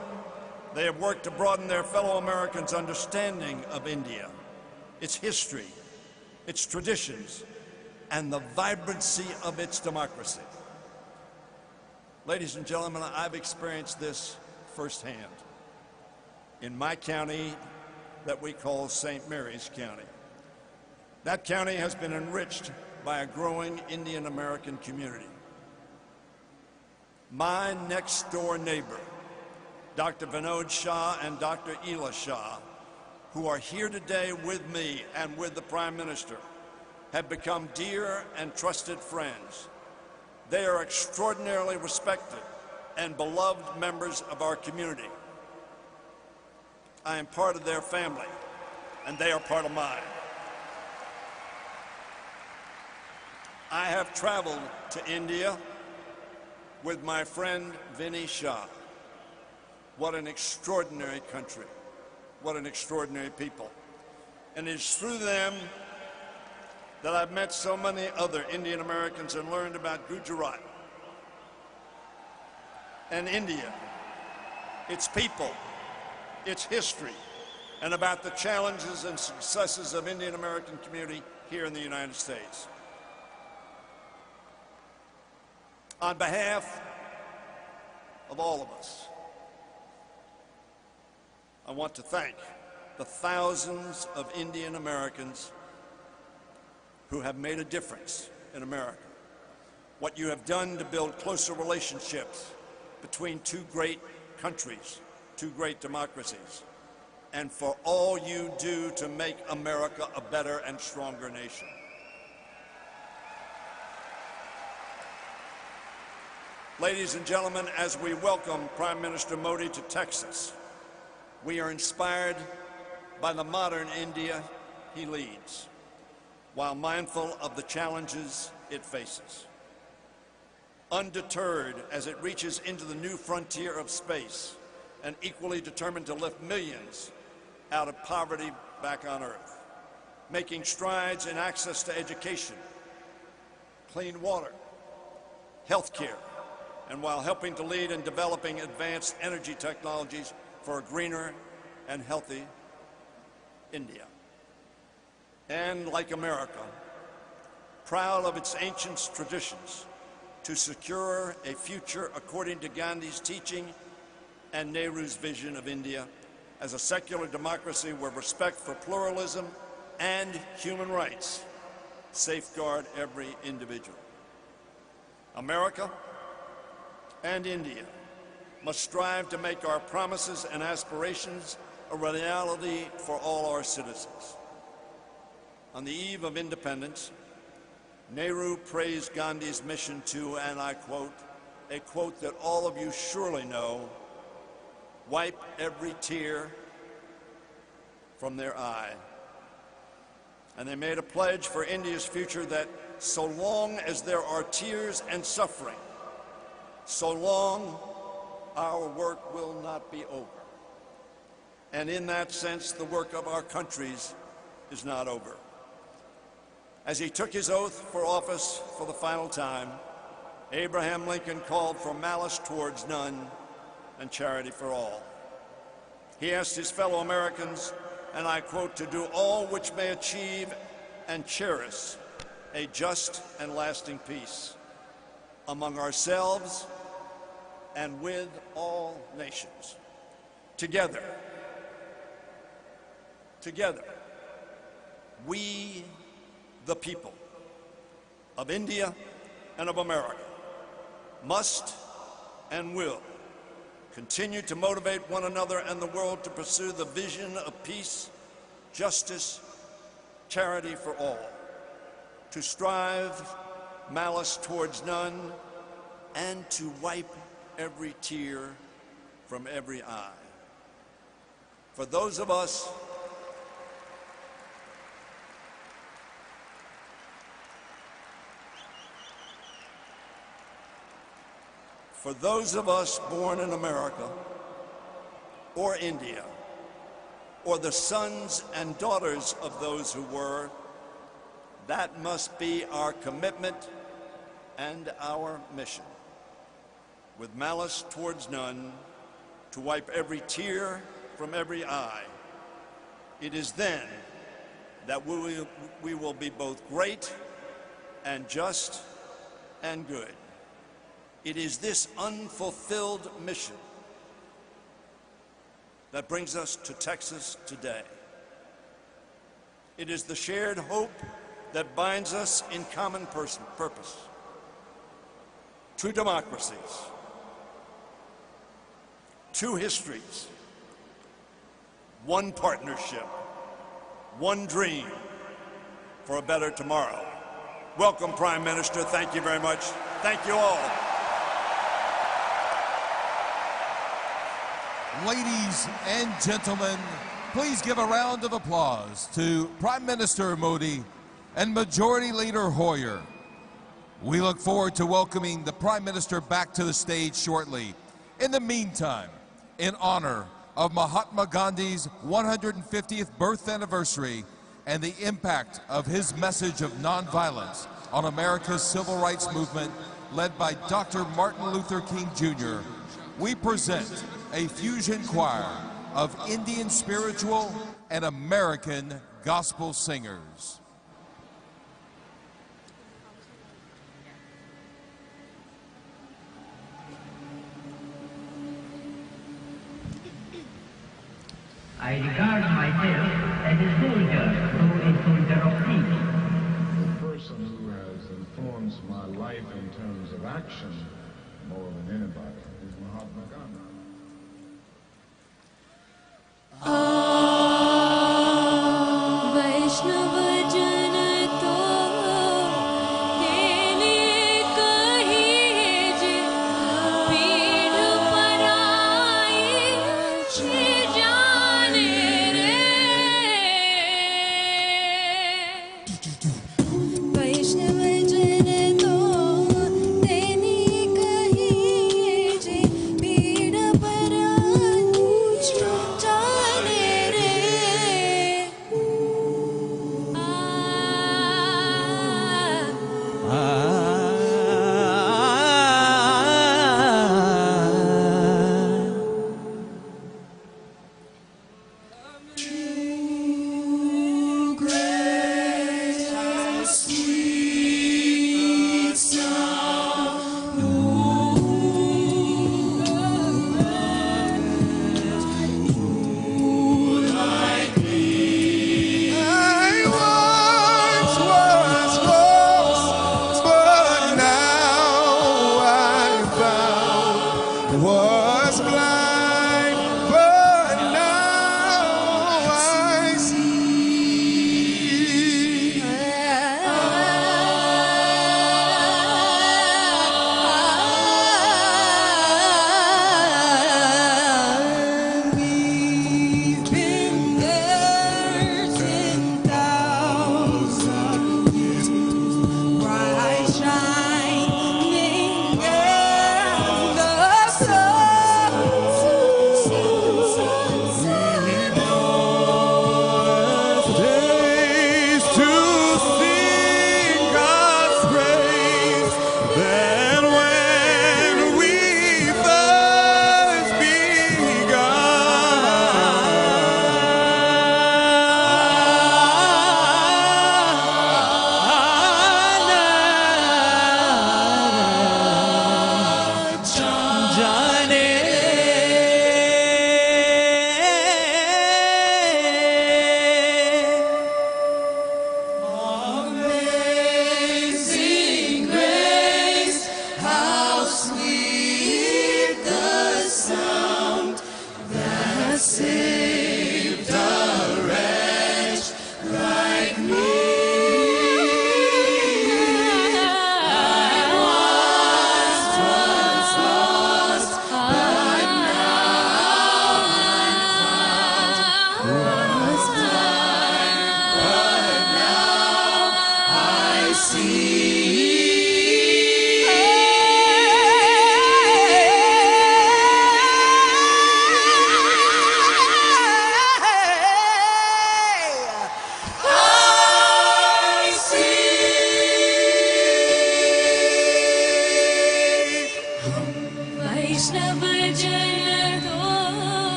they have worked to broaden their fellow Americans' understanding of India, its history, its traditions, and the vibrancy of its democracy. Ladies and gentlemen, I've experienced this firsthand in my county that we call St. Mary's County. That county has been enriched by a growing Indian American community. My next door neighbor, Dr. Vinod Shah and Dr. Ela Shah, who are here today with me and with the Prime Minister, have become dear and trusted friends. They are extraordinarily respected and beloved members of our community. I am part of their family, and they are part of mine. I have traveled to India with my friend Vinny Shah. What an extraordinary country. What an extraordinary people. And it is through them that I've met so many other Indian Americans and learned about Gujarat and India, its people, its history, and about the challenges and successes of Indian American community here in the United States. On behalf of all of us, I want to thank the thousands of Indian Americans who have made a difference in America. What you have done to build closer relationships between two great countries two great democracies, and for all you do to make America a better and stronger nation. Ladies and gentlemen, as we welcome Prime Minister Modi to Texas, we are inspired by the modern India he leads, while mindful of the challenges it faces. Undeterred as it reaches into the new frontier of space, and equally determined to lift millions out of poverty back on Earth, making strides in access to education, clean water, health care, and while helping to lead in developing advanced energy technologies for a greener and healthy India. And like America, proud of its ancient traditions, to secure a future according to Gandhi's teaching and Nehru's vision of India as a secular democracy where respect for pluralism and human rights safeguard every individual. America and India must strive to make our promises and aspirations a reality for all our citizens. On the eve of independence, Nehru praised Gandhi's mission to, and I quote, a quote that all of you surely know, wipe every tear from their eye. And they made a pledge for India's future that so long as there are tears and suffering, so long our work will not be over. And in that sense, the work of our countries is not over. As he took his oath for office for the final time, Abraham Lincoln called for malice towards none and charity for all. He asked his fellow Americans, and I quote, to do all which may achieve and cherish a just and lasting peace among ourselves and with all nations. Together, we, the people of India and of America, must and will continue to motivate one another and the world to pursue the vision of peace, justice, charity for all, to strive malice towards none, and to wipe every tear from every eye. For those of us born in America or India, or the sons and daughters of those who were, that must be our commitment and our mission. With malice towards none, to wipe every tear from every eye. It is then that we will be both great and just and good. It is this unfulfilled mission that brings us to Texas today. It is the shared hope that binds us in common purpose. Two democracies, two histories, one partnership, one dream for a better tomorrow. Welcome, Prime Minister. Thank you very much. Thank you all. Ladies and gentlemen, please give a round of applause to Prime Minister Modi and Majority Leader Hoyer. We look forward to welcoming the Prime Minister back to the stage shortly. In the meantime, in honor of Mahatma Gandhi's 150th birth anniversary and the impact of his message of nonviolence on America's civil rights movement led by Dr. Martin Luther King Jr., we present a fusion choir of Indian spiritual and American gospel singers. I regard myself as a soldier, though a soldier of peace. The person who has influenced my life in terms of action more than anybody is Mahatma Gandhi.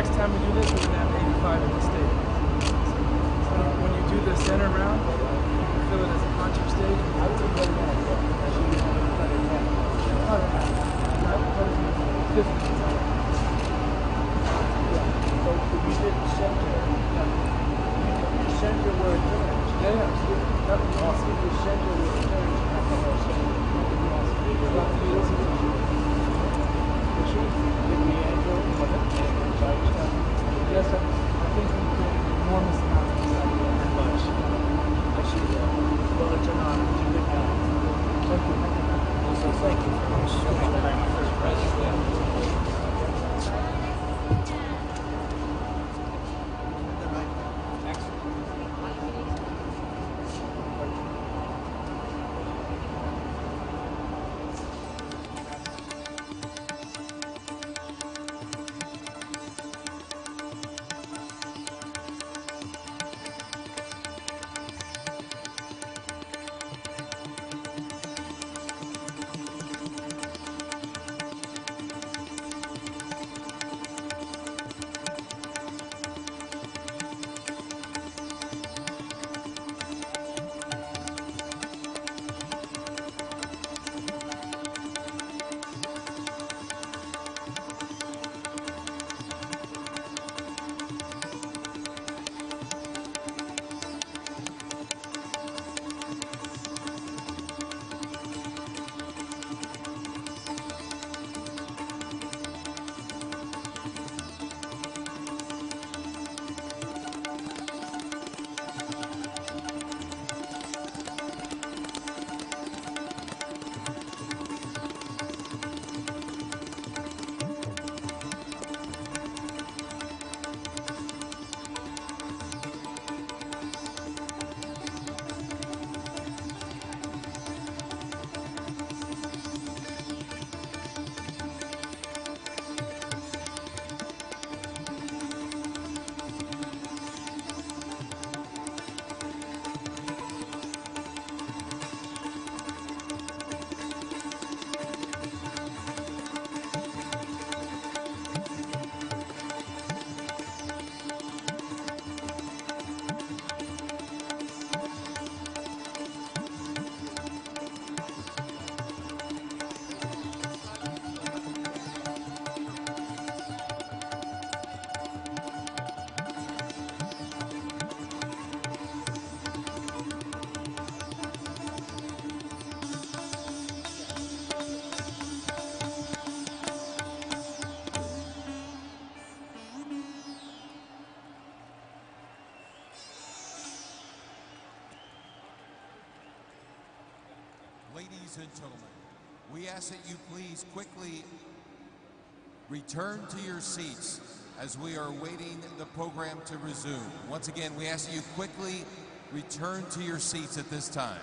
next time we do this, we're going to have 85 in the state. So when you do the center round, you feel it as a concert stage. I would have done that. So we did center. You center where it turns. Yeah, that would be awesome. You center where it turns. That would be awesome. Yes, I think we put an enormous amount of this idea and much. I see that. Well, it's an honor. It's a good guy. Thank you. Also, thank you for showing that I'm first president. Ladies and gentlemen, we ask that you please quickly return to your seats as we are waiting the program to resume. Once again, we ask that you quickly return to your seats at this time.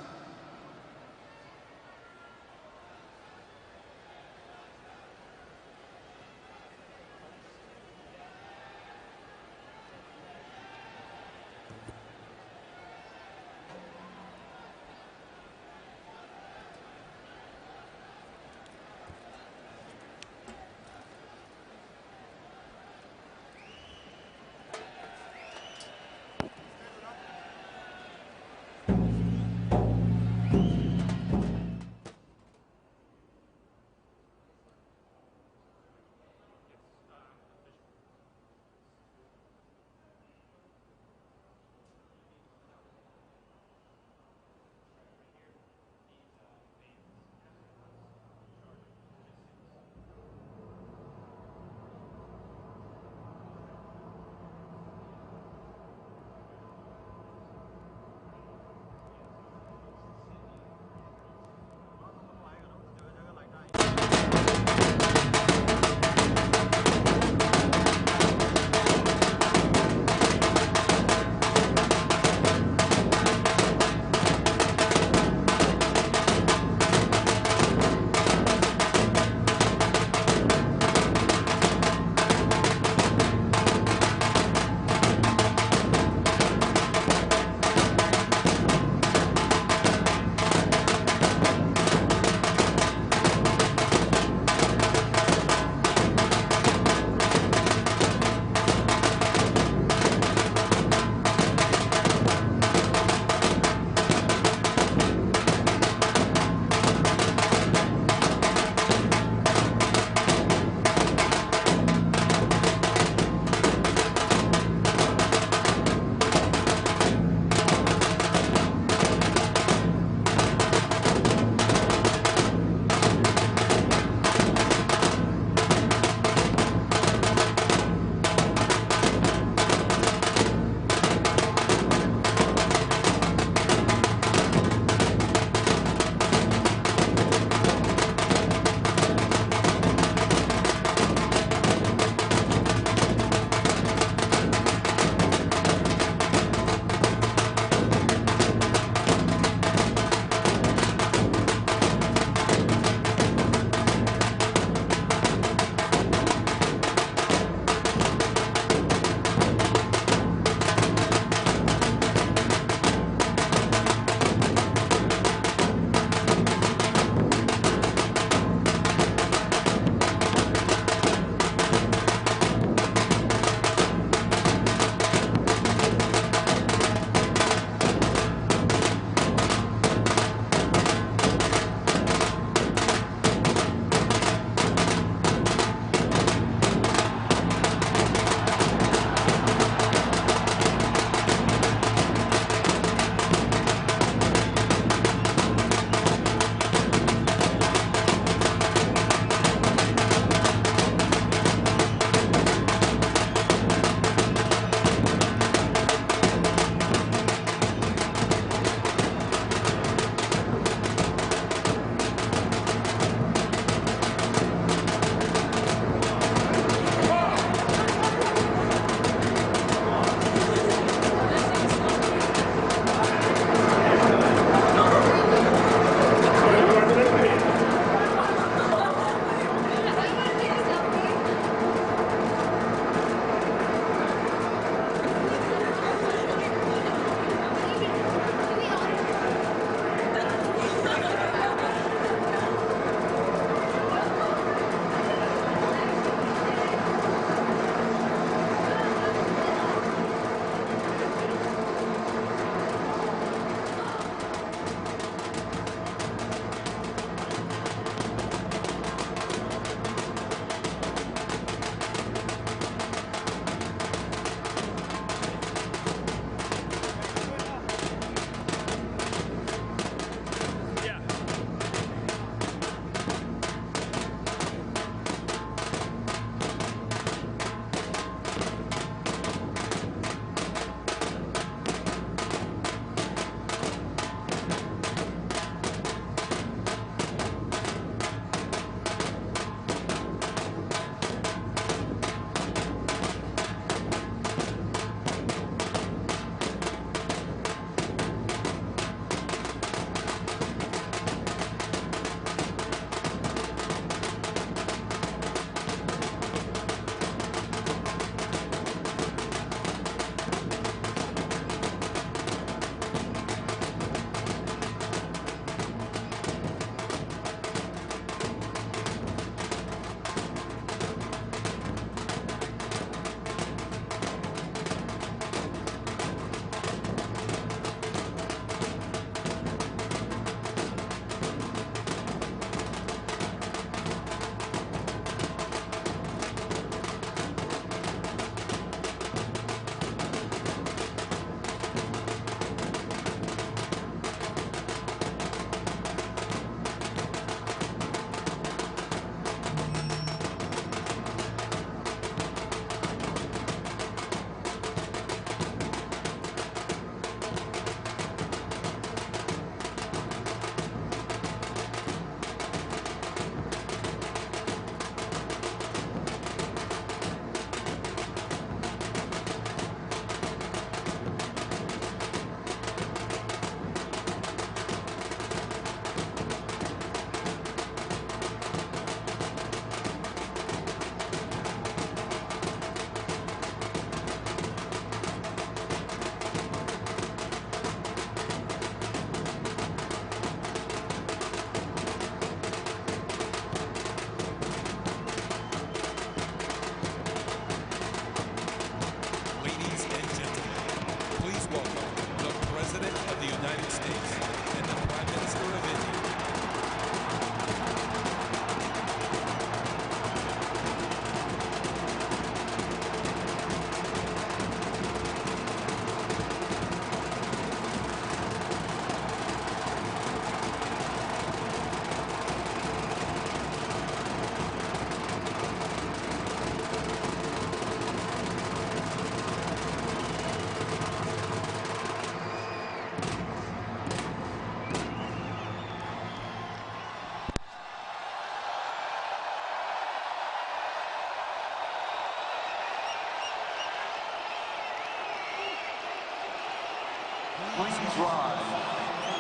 please rise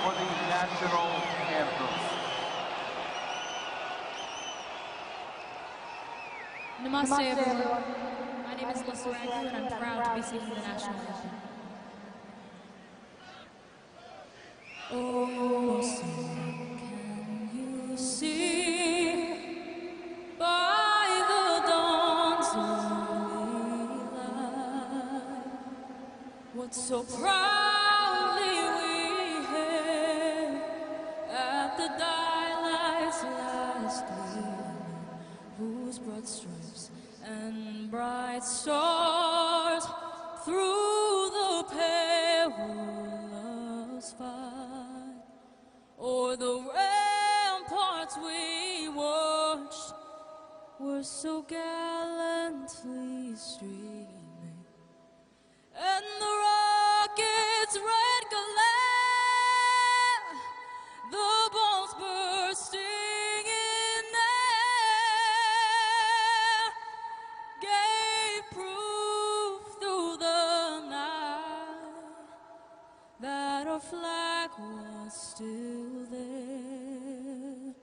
for the national anthem. Namaste, everyone. My name is Lisa Raghu, and I'm proud to be singing the national anthem. Oh, sing, can you see by the dawn's early light what so proudly we hailed at the daylight's last gleaming, whose broad stripes and bright stars through the perilous fight o'er the ramparts we watched were so gallantly streaming, and the rocket's red glare, the bombs bursting in air, gave proof through the night that our flag was still there.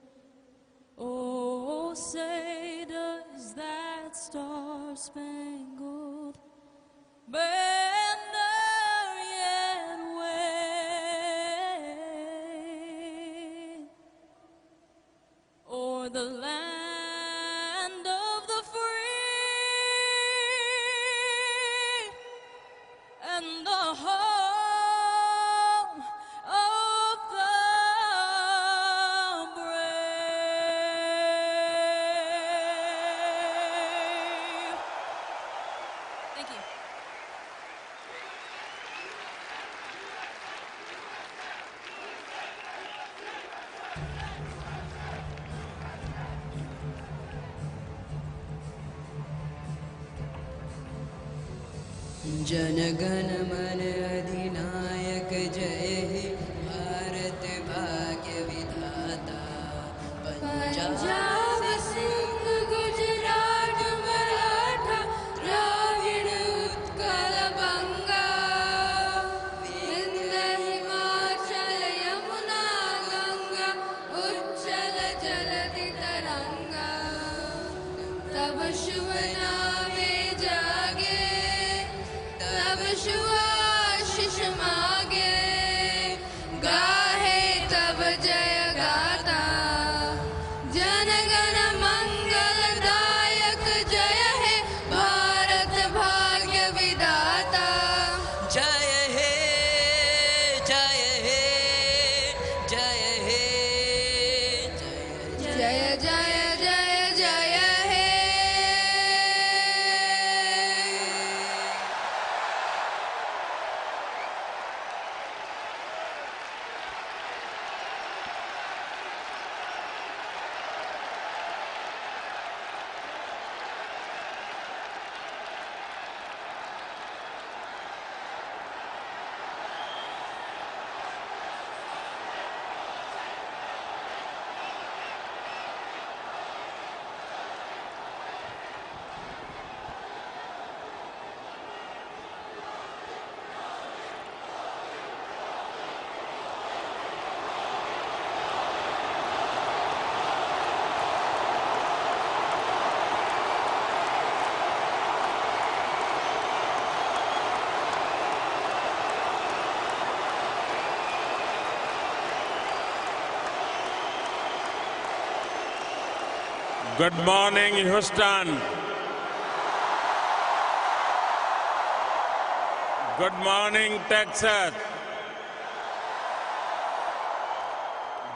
Oh, say does that star-spangled banner yet wave o'er the land of the free and the home of the brave. Thank you. जनगण मन अधिनायक जय हे भारत भाग्य विधाता पंजाब सिंध गुजरात मराठा द्राविड़ उत्कल बंगा विंध्य हिमाचल यमुना गंगा उच्चल जलधि तरंगा तब शुभ नामे जागे तब शुभ आशीष मागे गाहे तब जय गाता जनगण मंगलदायक जय हे भारत भाग्य विधाता जय हे जय हे जय हे जय जय जय जय हे Good morning, Houston. Good morning, Texas.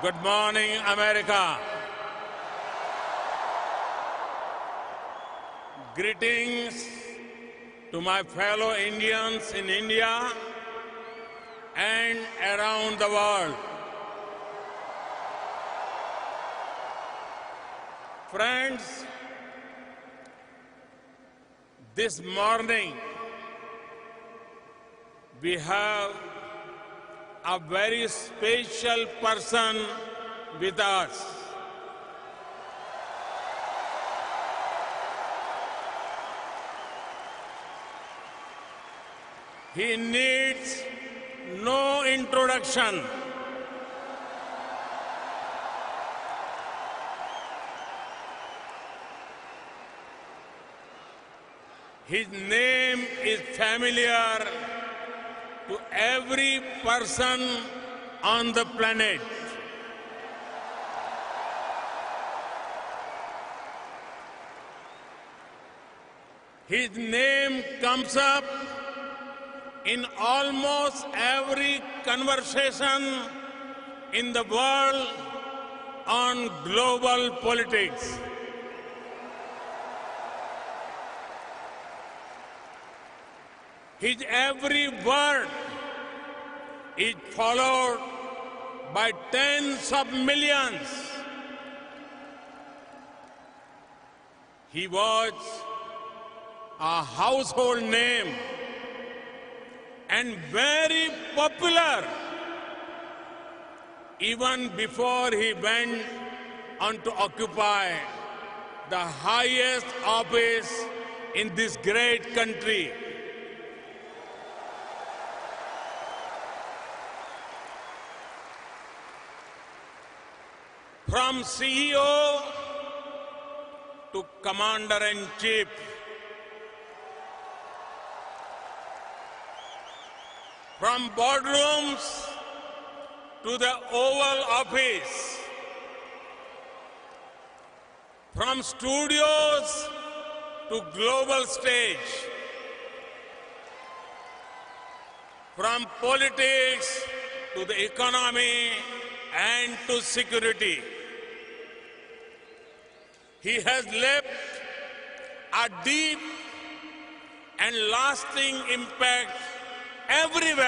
Good morning, America. Greetings to my fellow Indians in India and around the world. Friends, this morning we have a very special person with us. He needs no introduction. His name is familiar to every person on the planet. His name comes up in almost every conversation in the world on global politics. His every word is followed by tens of millions. He was a household name and very popular even before he went on to occupy the highest office in this great country. From CEO to Commander-in-Chief, from boardrooms to the Oval Office, from studios to global stage, from politics to the economy and to security. He has left a deep and lasting impact everywhere.